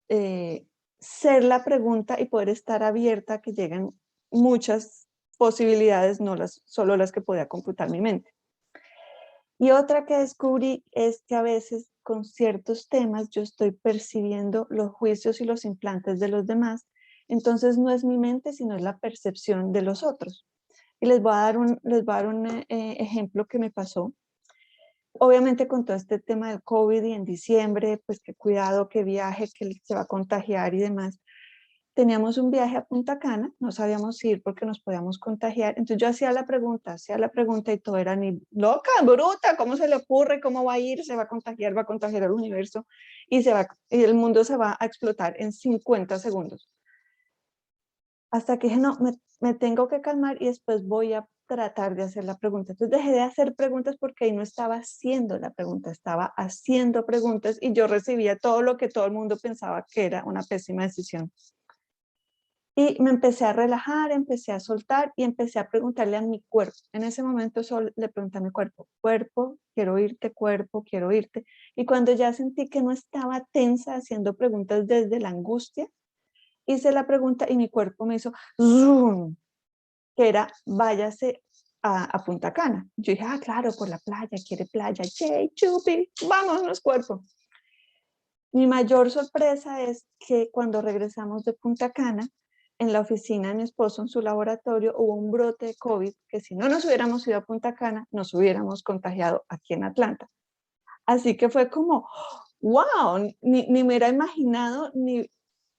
ser la pregunta y poder estar abierta a que lleguen muchas posibilidades, no solo las que podía computar mi mente. Y otra que descubrí es que a veces con ciertos temas yo estoy percibiendo los juicios y los implantes de los demás, entonces no es mi mente, sino es la percepción de los otros. Y les voy a dar un ejemplo que me pasó. Obviamente con todo este tema del COVID y en diciembre, pues que cuidado, que viaje, que se va a contagiar y demás. Teníamos un viaje a Punta Cana, no sabíamos ir porque nos podíamos contagiar. Entonces yo hacía la pregunta y todo era ni loca, bruta, ¿cómo se le ocurre? ¿Cómo va a ir? Se va a contagiar el universo y el mundo se va a explotar en 50 segundos. Hasta que dije, no, me tengo que calmar y después voy a tratar de hacer la pregunta. Entonces dejé de hacer preguntas porque ahí no estaba haciendo la pregunta, estaba haciendo preguntas y yo recibía todo lo que todo el mundo pensaba que era una pésima decisión. Y me empecé a relajar, empecé a soltar y empecé a preguntarle a mi cuerpo. En ese momento solo le pregunté a mi cuerpo, cuerpo, quiero oírte, cuerpo, quiero oírte. Y cuando ya sentí que no estaba tensa haciendo preguntas desde la angustia, hice la pregunta y mi cuerpo me hizo zoom, que era váyase a Punta Cana. Yo dije, claro, por la playa, quiere playa, yay, chupi, vámonos cuerpo. Mi mayor sorpresa es que cuando regresamos de Punta Cana, en la oficina de mi esposo, en su laboratorio, hubo un brote de COVID que si no nos hubiéramos ido a Punta Cana, nos hubiéramos contagiado aquí en Atlanta. Así que fue como, wow, ni me hubiera imaginado,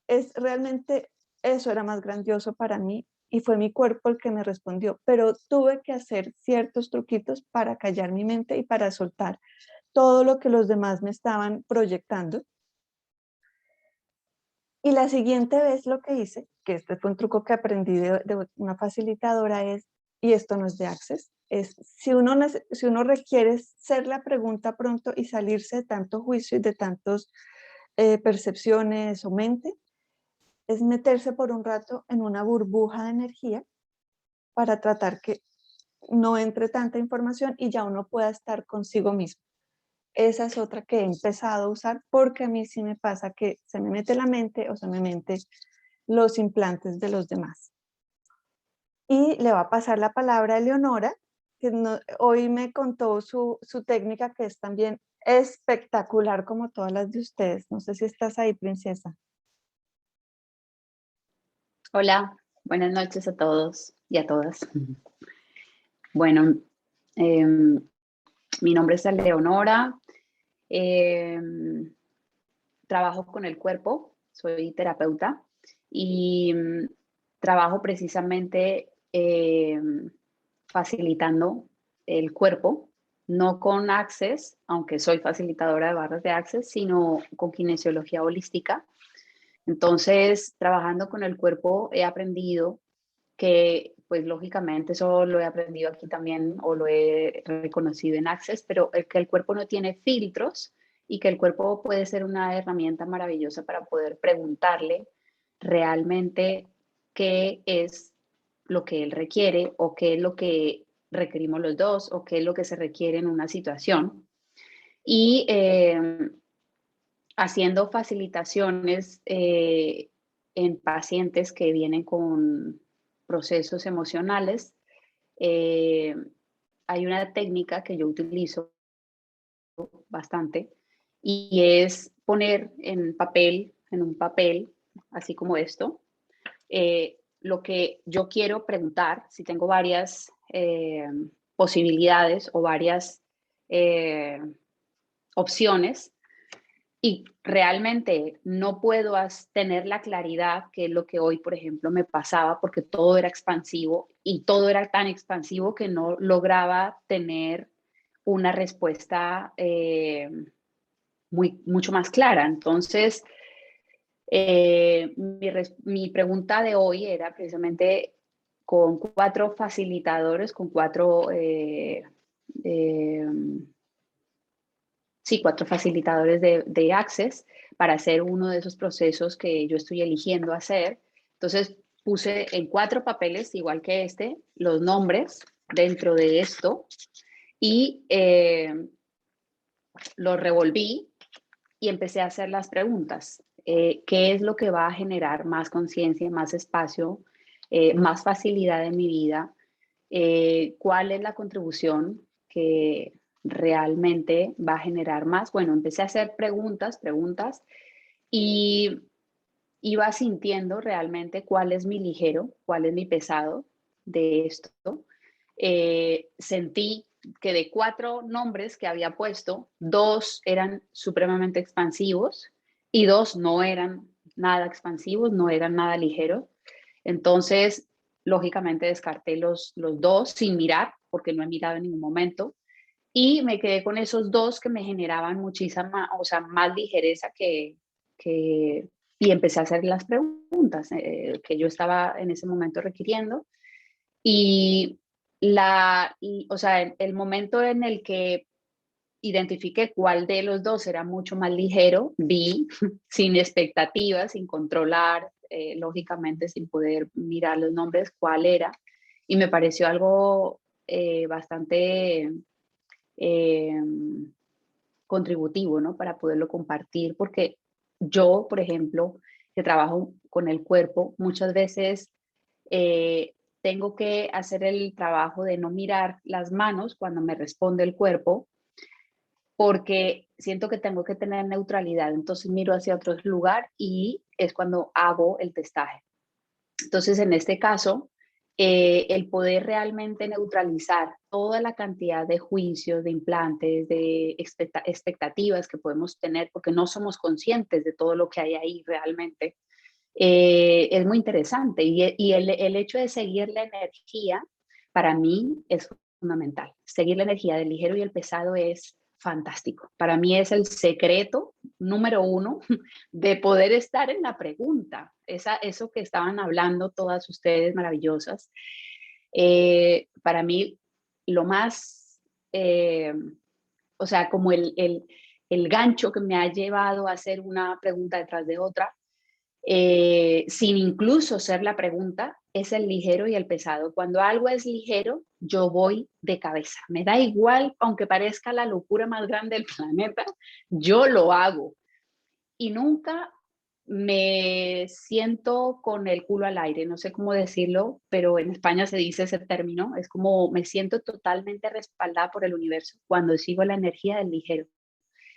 es realmente eso era más grandioso para mí y fue mi cuerpo el que me respondió, pero tuve que hacer ciertos truquitos para callar mi mente y para soltar todo lo que los demás me estaban proyectando. Y la siguiente vez lo que hice, que este fue un truco que aprendí de una facilitadora, es, y esto no es de Access, es si uno requiere ser la pregunta pronto y salirse de tanto juicio y de tantas percepciones o mente, es meterse por un rato en una burbuja de energía para tratar que no entre tanta información y ya uno pueda estar consigo mismo. Esa es otra que he empezado a usar porque a mí sí me pasa que se me mete la mente o se me mete los implantes de los demás. Y le va a pasar la palabra a Eleonora, que hoy me contó su técnica que es también espectacular como todas las de ustedes. No sé si estás ahí, princesa. Hola, buenas noches a todos y a todas. Bueno, mi nombre es Leonora, trabajo con el cuerpo, soy terapeuta y trabajo precisamente facilitando el cuerpo, no con Access, aunque soy facilitadora de barras de Access, sino con kinesiología holística. Entonces, trabajando con el cuerpo he aprendido que, pues lógicamente eso lo he aprendido aquí también o lo he reconocido en Access, pero que el cuerpo no tiene filtros y que el cuerpo puede ser una herramienta maravillosa para poder preguntarle realmente qué es lo que él requiere o qué es lo que requerimos los dos o qué es lo que se requiere en una situación. Y haciendo facilitaciones en pacientes que vienen con procesos emocionales, hay una técnica que yo utilizo bastante y es poner en papel, en un papel, así como esto, lo que yo quiero preguntar, si tengo varias posibilidades o varias opciones, y realmente no puedo tener la claridad que es lo que hoy, por ejemplo, me pasaba porque todo era expansivo y todo era tan expansivo que no lograba tener una respuesta mucho más clara. Entonces, mi pregunta de hoy era precisamente con 4 facilitadores, con 4 sí, 4 facilitadores de Access para hacer uno de esos procesos que yo estoy eligiendo hacer. Entonces puse en 4 papeles, igual que este, los nombres dentro de esto y los revolví y empecé a hacer las preguntas. ¿Qué es lo que va a generar más conciencia, más espacio, más facilidad en mi vida? ¿Cuál es la contribución que realmente va a generar más? Bueno, empecé a hacer preguntas y iba sintiendo realmente cuál es mi ligero, cuál es mi pesado de esto. Sentí que de 4 nombres que había puesto, 2 eran supremamente expansivos y 2 no eran nada expansivos, no eran nada ligeros. Entonces, lógicamente descarté los 2 sin mirar, porque no he mirado en ningún momento, y me quedé con esos 2 que me generaban muchísima, o sea, más ligereza y empecé a hacer las preguntas que yo estaba en ese momento requiriendo. Y o sea, el momento en el que identifiqué cuál de los 2 era mucho más ligero, vi sin expectativas, sin controlar, lógicamente sin poder mirar los nombres, cuál era. Y me pareció algo bastante contributivo, ¿no? Para poderlo compartir, porque yo, por ejemplo, que trabajo con el cuerpo, muchas veces tengo que hacer el trabajo de no mirar las manos cuando me responde el cuerpo, porque siento que tengo que tener neutralidad, entonces miro hacia otro lugar y es cuando hago el testaje. Entonces, en este caso, el poder realmente neutralizar toda la cantidad de juicios, de implantes, de expectativas que podemos tener, porque no somos conscientes de todo lo que hay ahí realmente, es muy interesante. Y el hecho de seguir la energía, para mí, es fundamental. Seguir la energía del ligero y el pesado es fantástico. Para mí es el secreto número uno de poder estar en la pregunta. Eso que estaban hablando todas ustedes maravillosas. Para mí, lo más, o sea, como el gancho que me ha llevado a hacer una pregunta detrás de otra, sin incluso ser la pregunta, es el ligero y el pesado. Cuando algo es ligero, yo voy de cabeza. Me da igual, aunque parezca la locura más grande del planeta, yo lo hago. Y nunca me siento con el culo al aire, no sé cómo decirlo, pero en España se dice ese término, es como me siento totalmente respaldada por el universo cuando sigo la energía del ligero.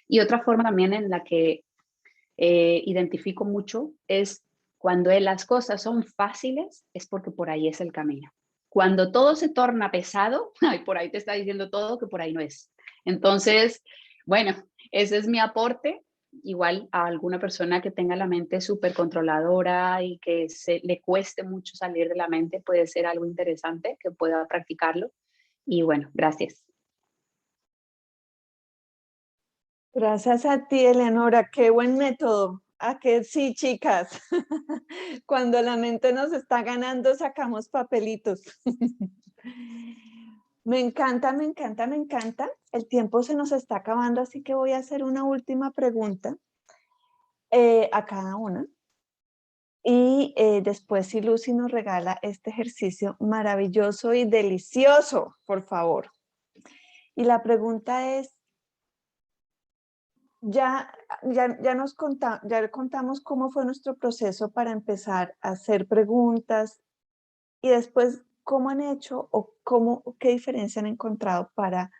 Y otra forma también en la que identifico mucho es cuando las cosas son fáciles, es porque por ahí es el camino. Cuando todo se torna pesado, ay, por ahí te está diciendo todo que por ahí no es. Entonces, bueno, ese es mi aporte. Igual a alguna persona que tenga la mente súper controladora y que le cueste mucho salir de la mente, puede ser algo interesante que pueda practicarlo. Y bueno, gracias. Gracias a ti, Eleonora. Qué buen método. ¿A que sí, chicas? Cuando la mente nos está ganando, sacamos papelitos. Me encanta, me encanta, me encanta. El tiempo se nos está acabando, así que voy a hacer una última pregunta a cada una. Y después, si Lucy nos regala este ejercicio maravilloso y delicioso, por favor. Y la pregunta es, ya contamos cómo fue nuestro proceso para empezar a hacer preguntas y después cómo han hecho o qué diferencia han encontrado para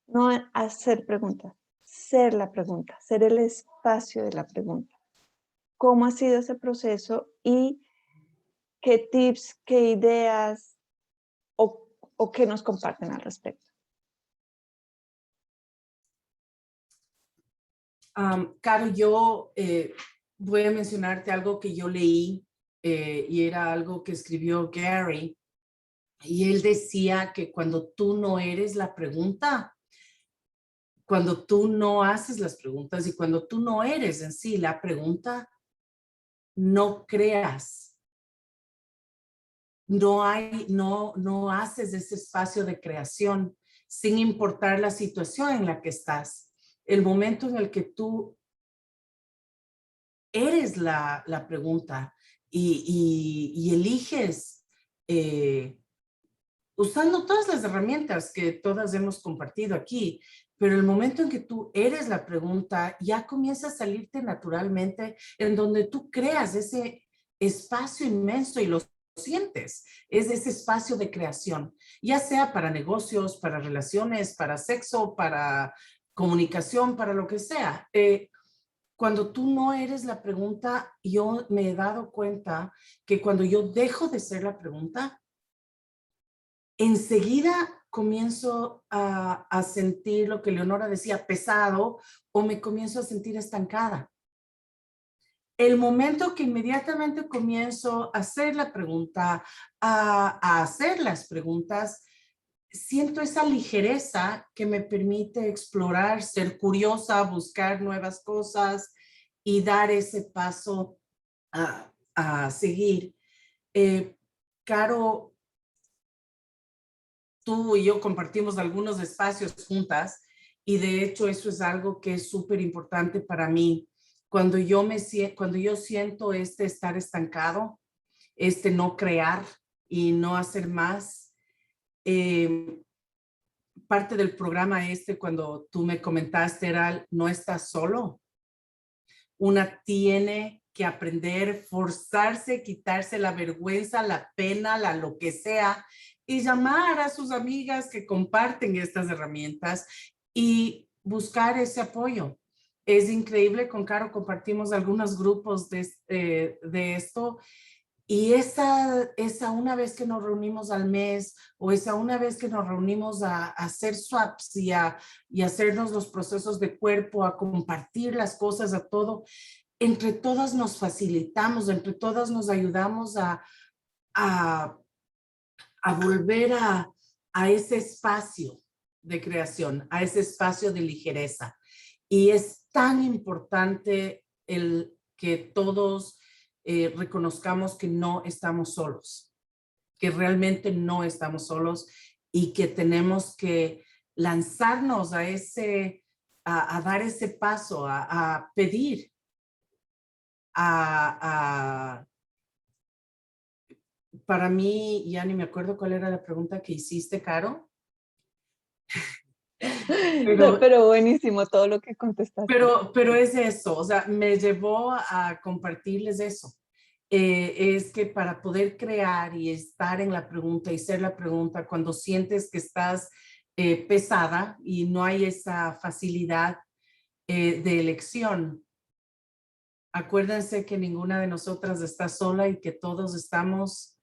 no hacer preguntas, ser la pregunta, ser el espacio de la pregunta. ¿Cómo ha sido ese proceso y qué tips, qué ideas o qué nos comparten al respecto? Caro, yo voy a mencionarte algo que yo leí y era algo que escribió Gary, y él decía que cuando tú no eres la pregunta, cuando tú no haces las preguntas y cuando tú no eres en sí la pregunta, no creas. No haces ese espacio de creación sin importar la situación en la que estás. El momento en el que tú eres la pregunta y eliges usando todas las herramientas que todas hemos compartido aquí, pero el momento en que tú eres la pregunta ya comienza a salirte naturalmente, en donde tú creas ese espacio inmenso y lo sientes, es ese espacio de creación, ya sea para negocios, para relaciones, para sexo, para comunicación, para lo que sea. Cuando tú no eres la pregunta, yo me he dado cuenta que cuando yo dejo de ser la pregunta, enseguida comienzo a sentir lo que Leonora decía, pesado, o me comienzo a sentir estancada. El momento que inmediatamente comienzo a hacer la pregunta, a hacer las preguntas, siento esa ligereza que me permite explorar, ser curiosa, buscar nuevas cosas y dar ese paso a seguir. Caro, tú y yo compartimos algunos espacios juntas y de hecho eso es algo que es súper importante para mí. Cuando yo siento estar estancado, no crear y no hacer más, parte del programa cuando tú me comentaste era no estás solo. Una tiene que aprender, forzarse, quitarse la vergüenza, la pena, lo que sea, y llamar a sus amigas que comparten estas herramientas y buscar ese apoyo. Es increíble, con Caro compartimos algunos grupos de esto Y esa una vez que nos reunimos al mes o esa una vez que nos reunimos a hacer swaps y hacernos los procesos de cuerpo, a compartir las cosas, a todo, entre todas nos facilitamos, entre todas nos ayudamos a, a volver a ese espacio de creación, a ese espacio de ligereza. Y es tan importante el que todos reconozcamos que no estamos solos, que realmente no estamos solos y que tenemos que lanzarnos a dar ese paso, a pedir, para mí, ya ni me acuerdo cuál era la pregunta que hiciste, Caro. Pero buenísimo todo lo que contestaste. Pero es eso, o sea, me llevó a compartirles eso. Es que para poder crear y estar en la pregunta y ser la pregunta cuando sientes que estás pesada y no hay esa facilidad de elección, acuérdense que ninguna de nosotras está sola y que todos estamos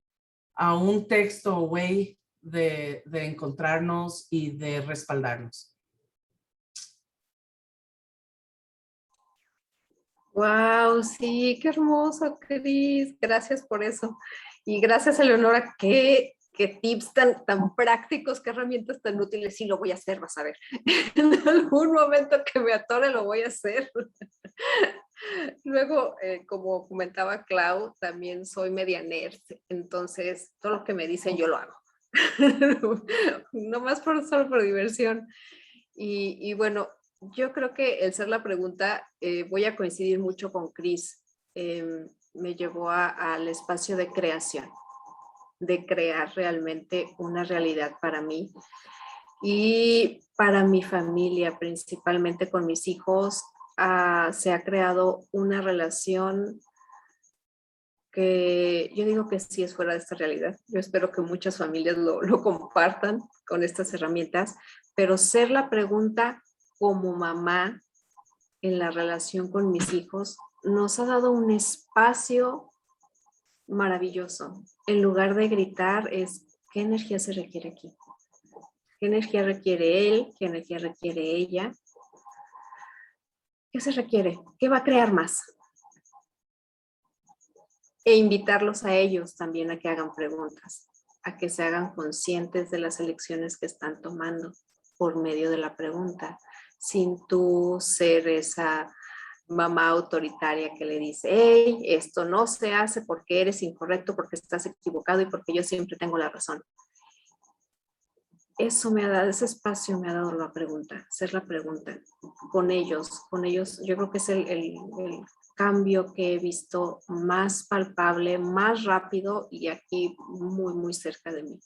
a un texto away de encontrarnos y de respaldarnos. Wow, sí, qué hermoso, Cris. Gracias por eso. Y gracias, Eleonora, qué tips tan prácticos, qué herramientas tan útiles. Sí, lo voy a hacer, vas a ver. En algún momento que me atore, lo voy a hacer. Luego, como comentaba Clau, también soy media nerd, entonces todo lo que me dicen yo lo hago. No más solo por diversión. Y bueno, yo creo que el ser la pregunta, voy a coincidir mucho con Cris, me llevó al espacio de creación, de crear realmente una realidad para mí y para mi familia, principalmente con mis hijos. Se ha creado una relación que yo digo que sí es fuera de esta realidad. Yo espero que muchas familias lo compartan con estas herramientas, pero ser la pregunta como mamá en la relación con mis hijos nos ha dado un espacio maravilloso. En lugar de gritar es, ¿qué energía se requiere aquí? ¿Qué energía requiere él? ¿Qué energía requiere ella? ¿Qué se requiere? ¿Qué va a crear más? E invitarlos a ellos también a que hagan preguntas, a que se hagan conscientes de las elecciones que están tomando por medio de la pregunta, sin tú ser esa mamá autoritaria que le dice, hey, esto no se hace porque eres incorrecto, porque estás equivocado y porque yo siempre tengo la razón. Eso me ha dado, ese espacio me ha dado la pregunta, ser la pregunta con ellos, yo creo que es el cambio que he visto más palpable, más rápido y aquí muy, muy cerca de mí.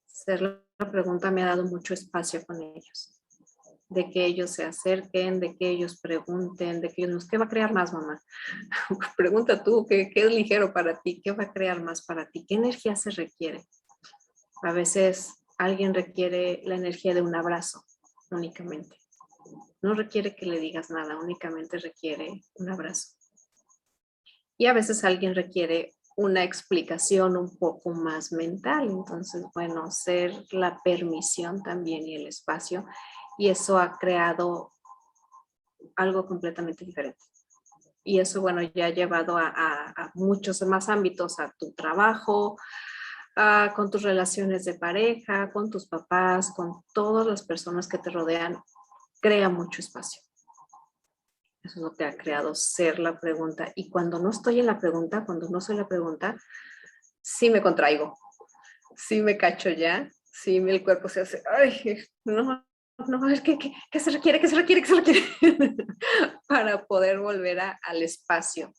Ser la pregunta me ha dado mucho espacio con ellos, de que ellos se acerquen, de que ellos pregunten, de que ellos, ¿qué va a crear más, mamá? Pregunta tú, ¿qué es ligero para ti? ¿Qué va a crear más para ti? ¿Qué energía se requiere? A veces alguien requiere la energía de un abrazo únicamente. No requiere que le digas nada, únicamente requiere un abrazo. Y a veces alguien requiere una explicación un poco más mental. Entonces, bueno, ser la permisión también y el espacio. Y eso ha creado algo completamente diferente. Y eso, bueno, ya ha llevado a muchos más ámbitos, a tu trabajo, con tus relaciones de pareja, con tus papás, con todas las personas que te rodean, crea mucho espacio. Eso es lo que ha creado ser la pregunta. Y cuando no estoy en la pregunta, cuando no soy la pregunta, sí me contraigo, sí me cacho ya, sí el cuerpo se hace, ay, no, a ver, ¿qué se requiere? ¿Qué se requiere? ¿Qué se requiere? Para poder volver al espacio,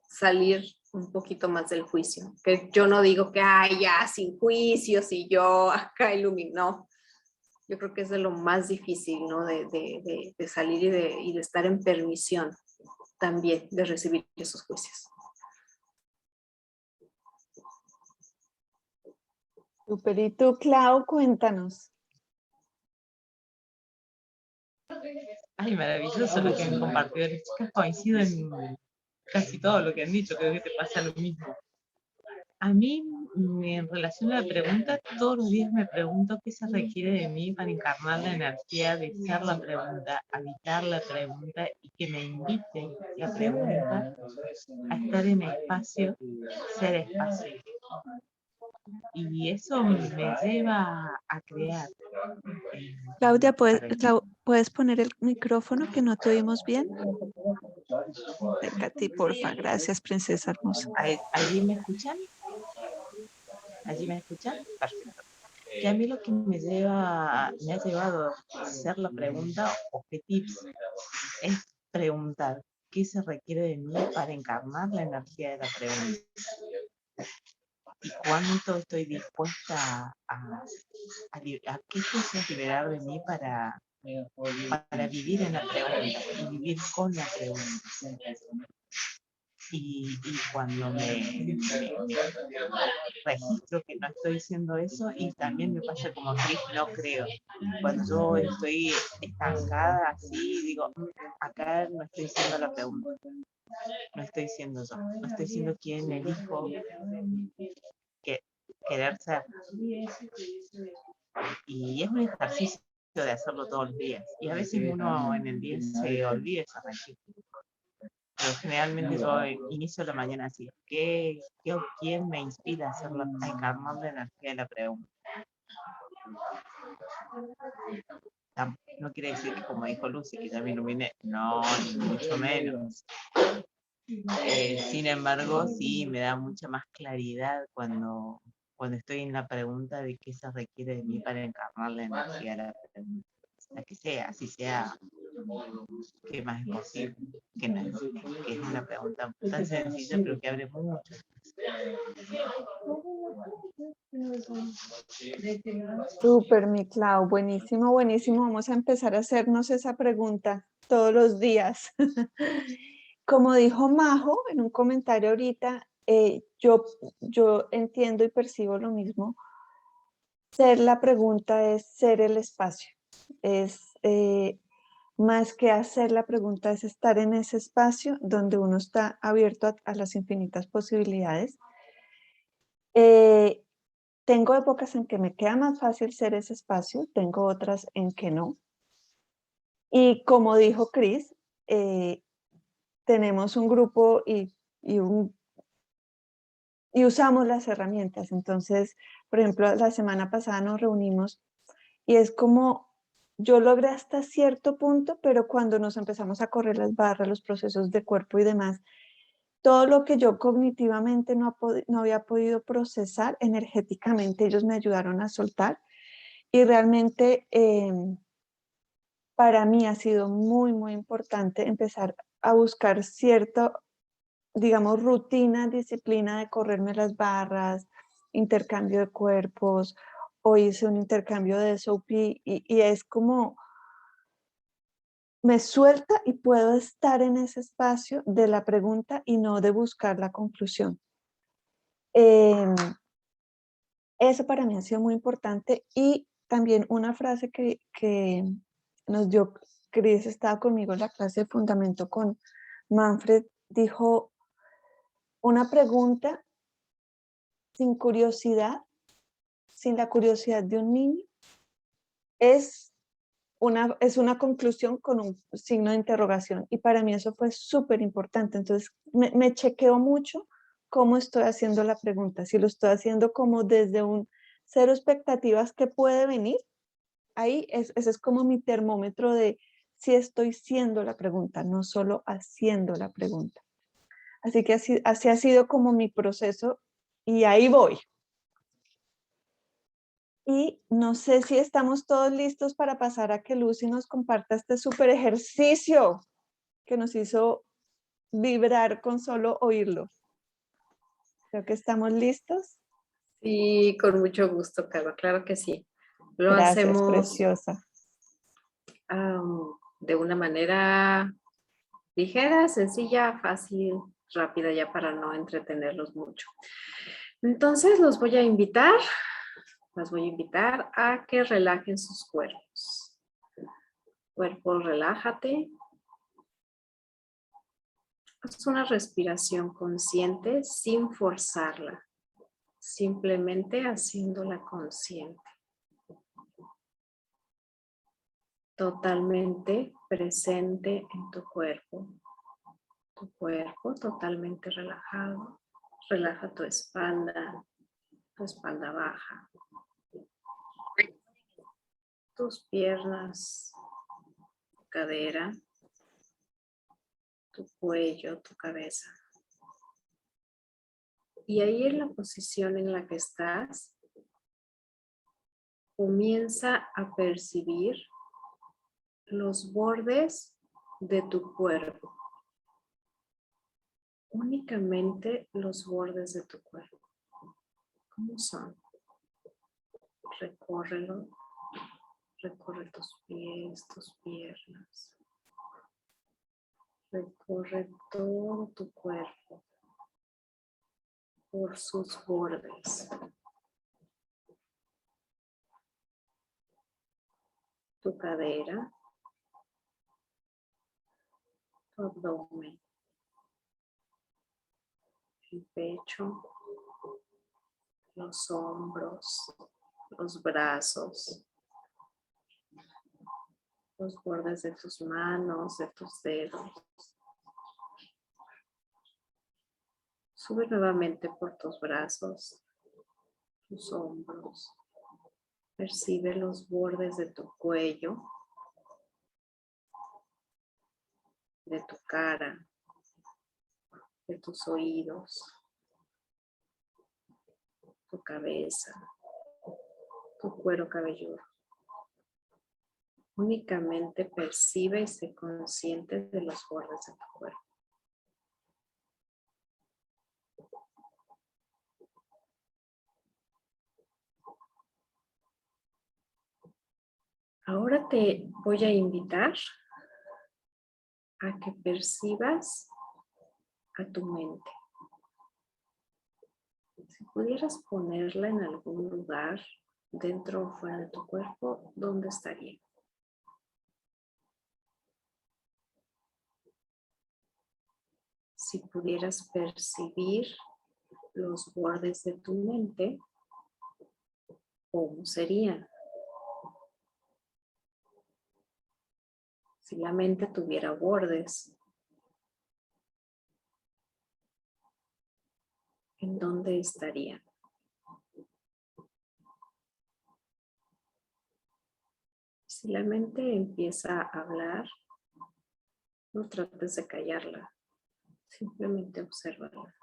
salir un poquito más del juicio. Que yo no digo que, ay, ya, sin juicios y yo acá ilumino. Yo creo que es de lo más difícil, ¿no? De salir y de estar en permisión también, de recibir esos juicios. Super, y tú, Clau, cuéntanos. Ay, maravilloso lo que han compartido las chicas. Coincido en casi todo lo que han dicho, creo que te pasa lo mismo. A mí, en relación a la pregunta, todos los días me pregunto qué se requiere de mí para encarnar la energía de ser la pregunta, habitar la pregunta y que me invite la pregunta a estar en espacio, ser espacio. Y eso me lleva a crear. Claudia, ¿puedes poner el micrófono que no te oímos bien? Venga a ti, porfa. Gracias, princesa hermosa. ¿Allí me escuchan? ¿Allí me escuchan? Perfecto. Y a mí lo que me ha llevado a hacer la pregunta o qué tips es preguntar qué se requiere de mí para encarnar la energía de la pregunta. Y cuánto estoy dispuesta a qué cosas liberar de mí para vivir en la pregunta y vivir con la pregunta. Y cuando me registro que no estoy diciendo eso, y también me pasa como Cris, no creo. Cuando yo estoy estancada así, digo, acá no estoy diciendo la pregunta. No estoy diciendo yo, no estoy diciendo quién elijo querer ser. Y es un ejercicio de hacerlo todos los días. Y a veces uno en el día se olvida ese registro. Pero generalmente yo inicio la mañana así. ¿Quién me inspira a encarnar la energía de la pregunta? No quiere decir que, como dijo Lucy, que ya me ilumine. No, ni mucho menos. Sin embargo, sí, me da mucha más claridad cuando estoy en la pregunta de qué se requiere de mí para encarnar la energía de la pregunta. La que sea, así sea, ¿qué más es posible? Que es una pregunta tan sencilla, pero que abre mucho. Súper, mi Clau, buenísimo, buenísimo. Vamos a empezar a hacernos esa pregunta todos los días. Como dijo Majo en un comentario ahorita, yo entiendo y percibo lo mismo. Ser la pregunta es ser el espacio. Es más que hacer la pregunta, es estar en ese espacio donde uno está abierto a las infinitas posibilidades. Tengo épocas en que me queda más fácil ser ese espacio, tengo otras en que no. Y como dijo Cris, tenemos un grupo y usamos las herramientas. Entonces, por ejemplo, la semana pasada nos reunimos y es como, yo logré hasta cierto punto, pero cuando nos empezamos a correr las barras, los procesos de cuerpo y demás, todo lo que yo cognitivamente no había podido procesar energéticamente, ellos me ayudaron a soltar. Y realmente para mí ha sido muy, muy importante empezar a buscar cierta, digamos, rutina, disciplina de correrme las barras, intercambio de cuerpos, o hice un intercambio de SOP y es como me suelta y puedo estar en ese espacio de la pregunta y no de buscar la conclusión. Eso para mí ha sido muy importante y también una frase que nos dio Cris, estaba conmigo en la clase de fundamento con Manfred, dijo, una pregunta sin curiosidad, sin la curiosidad de un niño, es una conclusión con un signo de interrogación. Y para mí eso fue súper importante. Entonces me chequeo mucho cómo estoy haciendo la pregunta. Si lo estoy haciendo como desde un cero expectativas que puede venir, ahí ese es como mi termómetro de si estoy siendo la pregunta, no solo haciendo la pregunta. Así que así ha sido como mi proceso y ahí voy. Y no sé si estamos todos listos para pasar a que Lucy nos comparta este súper ejercicio que nos hizo vibrar con solo oírlo. Creo que estamos listos. Sí, con mucho gusto, Carla, claro que sí. Lo Gracias, hacemos preciosa. de una manera ligera, sencilla, fácil, rápida, ya para no entretenerlos mucho. Entonces las voy a invitar a que relajen sus cuerpos. Cuerpo, relájate. Haz una respiración consciente sin forzarla. simplemente haciéndola consciente. Totalmente presente en tu cuerpo totalmente relajado. Relaja tu espalda baja, tus piernas, tu cadera, tu cuello, tu cabeza. Y ahí en la posición en la que estás, comienza a percibir los bordes de tu cuerpo. Únicamente los bordes de tu cuerpo. ¿Cómo son? Recórrelo. Recorre tus pies, tus piernas. Recorre todo tu cuerpo por sus bordes. Tu cadera, tu abdomen, el pecho, los hombros, los brazos, los bordes de tus manos, de tus dedos. Sube nuevamente por tus brazos, tus hombros. Percibe los bordes de tu cuello, de tu cara, de tus oídos, tu cabeza, tu cuero cabelludo. Únicamente percibe y sé consciente de los bordes de tu cuerpo. Ahora te voy a invitar a que percibas a tu mente. Si pudieras ponerla en algún lugar, dentro o fuera de tu cuerpo, ¿dónde estaría? Si pudieras percibir los bordes de tu mente, ¿cómo serían? Si la mente tuviera bordes, ¿en dónde estarían? Si la mente empieza a hablar, no trates de callarla, simplemente obsérvala.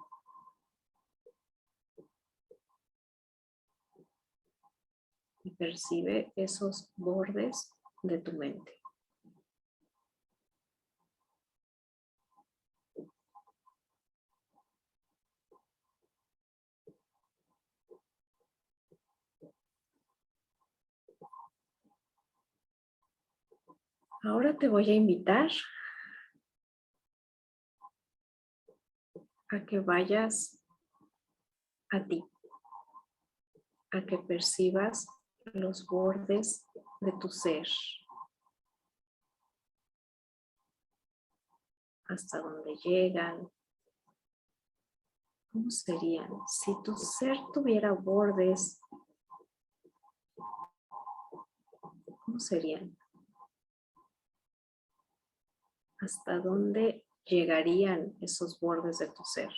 Y percibe esos bordes de tu mente. Ahora te voy a invitar a que vayas a ti, a que percibas los bordes de tu ser. Hasta dónde llegan. ¿Cómo serían? Si tu ser tuviera bordes, ¿cómo serían? ¿Hasta dónde llegarían esos bordes de tu ser?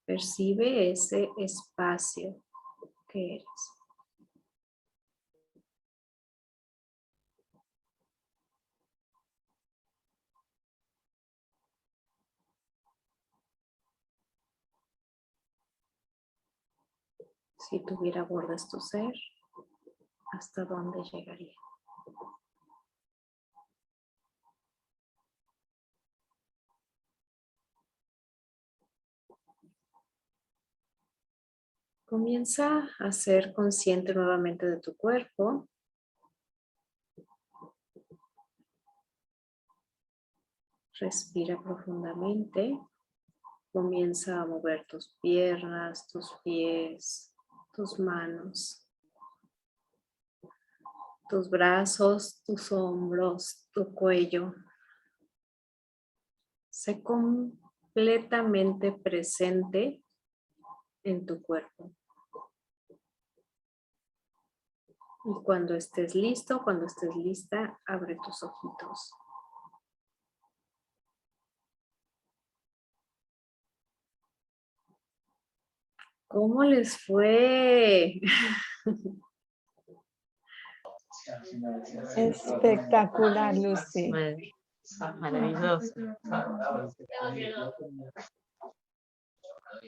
Percibe ese espacio que eres. Si tuviera bordes tu ser, ¿hasta dónde llegaría? Comienza a ser consciente nuevamente de tu cuerpo. Respira profundamente. Comienza a mover tus piernas, tus pies, tus manos, tus brazos, tus hombros, tu cuello. Sé completamente presente en tu cuerpo. Y cuando estés listo, cuando estés lista, abre tus ojitos. ¿Cómo les fue? Espectacular, Lucy. Maravilloso.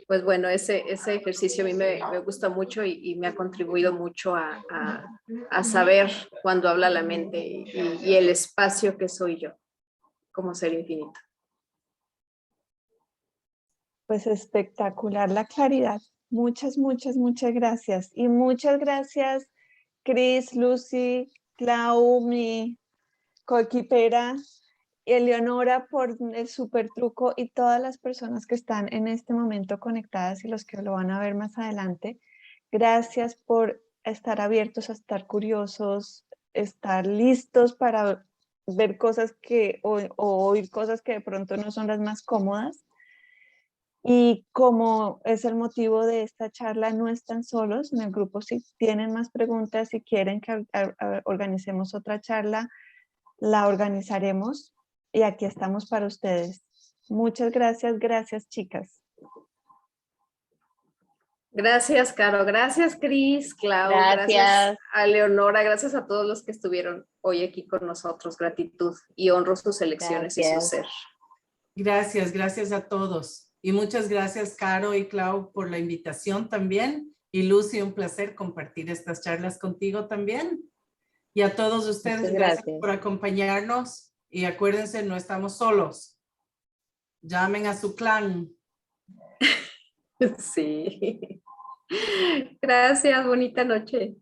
Pues bueno, ese ejercicio a mí me gusta mucho y me ha contribuido mucho a saber cuando habla la mente y el espacio que soy yo como ser infinito. Pues espectacular la claridad. Muchas, muchas, muchas gracias. Y muchas gracias, Cris, Lucy, Clau, mi coequipera, y Eleonora por el súper truco y todas las personas que están en este momento conectadas y los que lo van a ver más adelante. Gracias por estar abiertos a estar curiosos, estar listos para ver cosas o oír cosas que de pronto no son las más cómodas. Y como es el motivo de esta charla, no están solos en el grupo. Si tienen más preguntas, si quieren que organicemos otra charla, la organizaremos y aquí estamos para ustedes. Muchas gracias, gracias chicas. Gracias, Caro. Gracias, Cris, Clau. Gracias a Leonora. Gracias a todos los que estuvieron hoy aquí con nosotros. Gratitud y honro sus elecciones y su ser. Gracias, gracias a todos. Y muchas gracias, Caro y Clau, por la invitación también. Y Lucy, un placer compartir estas charlas contigo también. Y a todos ustedes, gracias por acompañarnos. Y acuérdense, no estamos solos. Llamen a su clan. Sí. Gracias, bonita noche.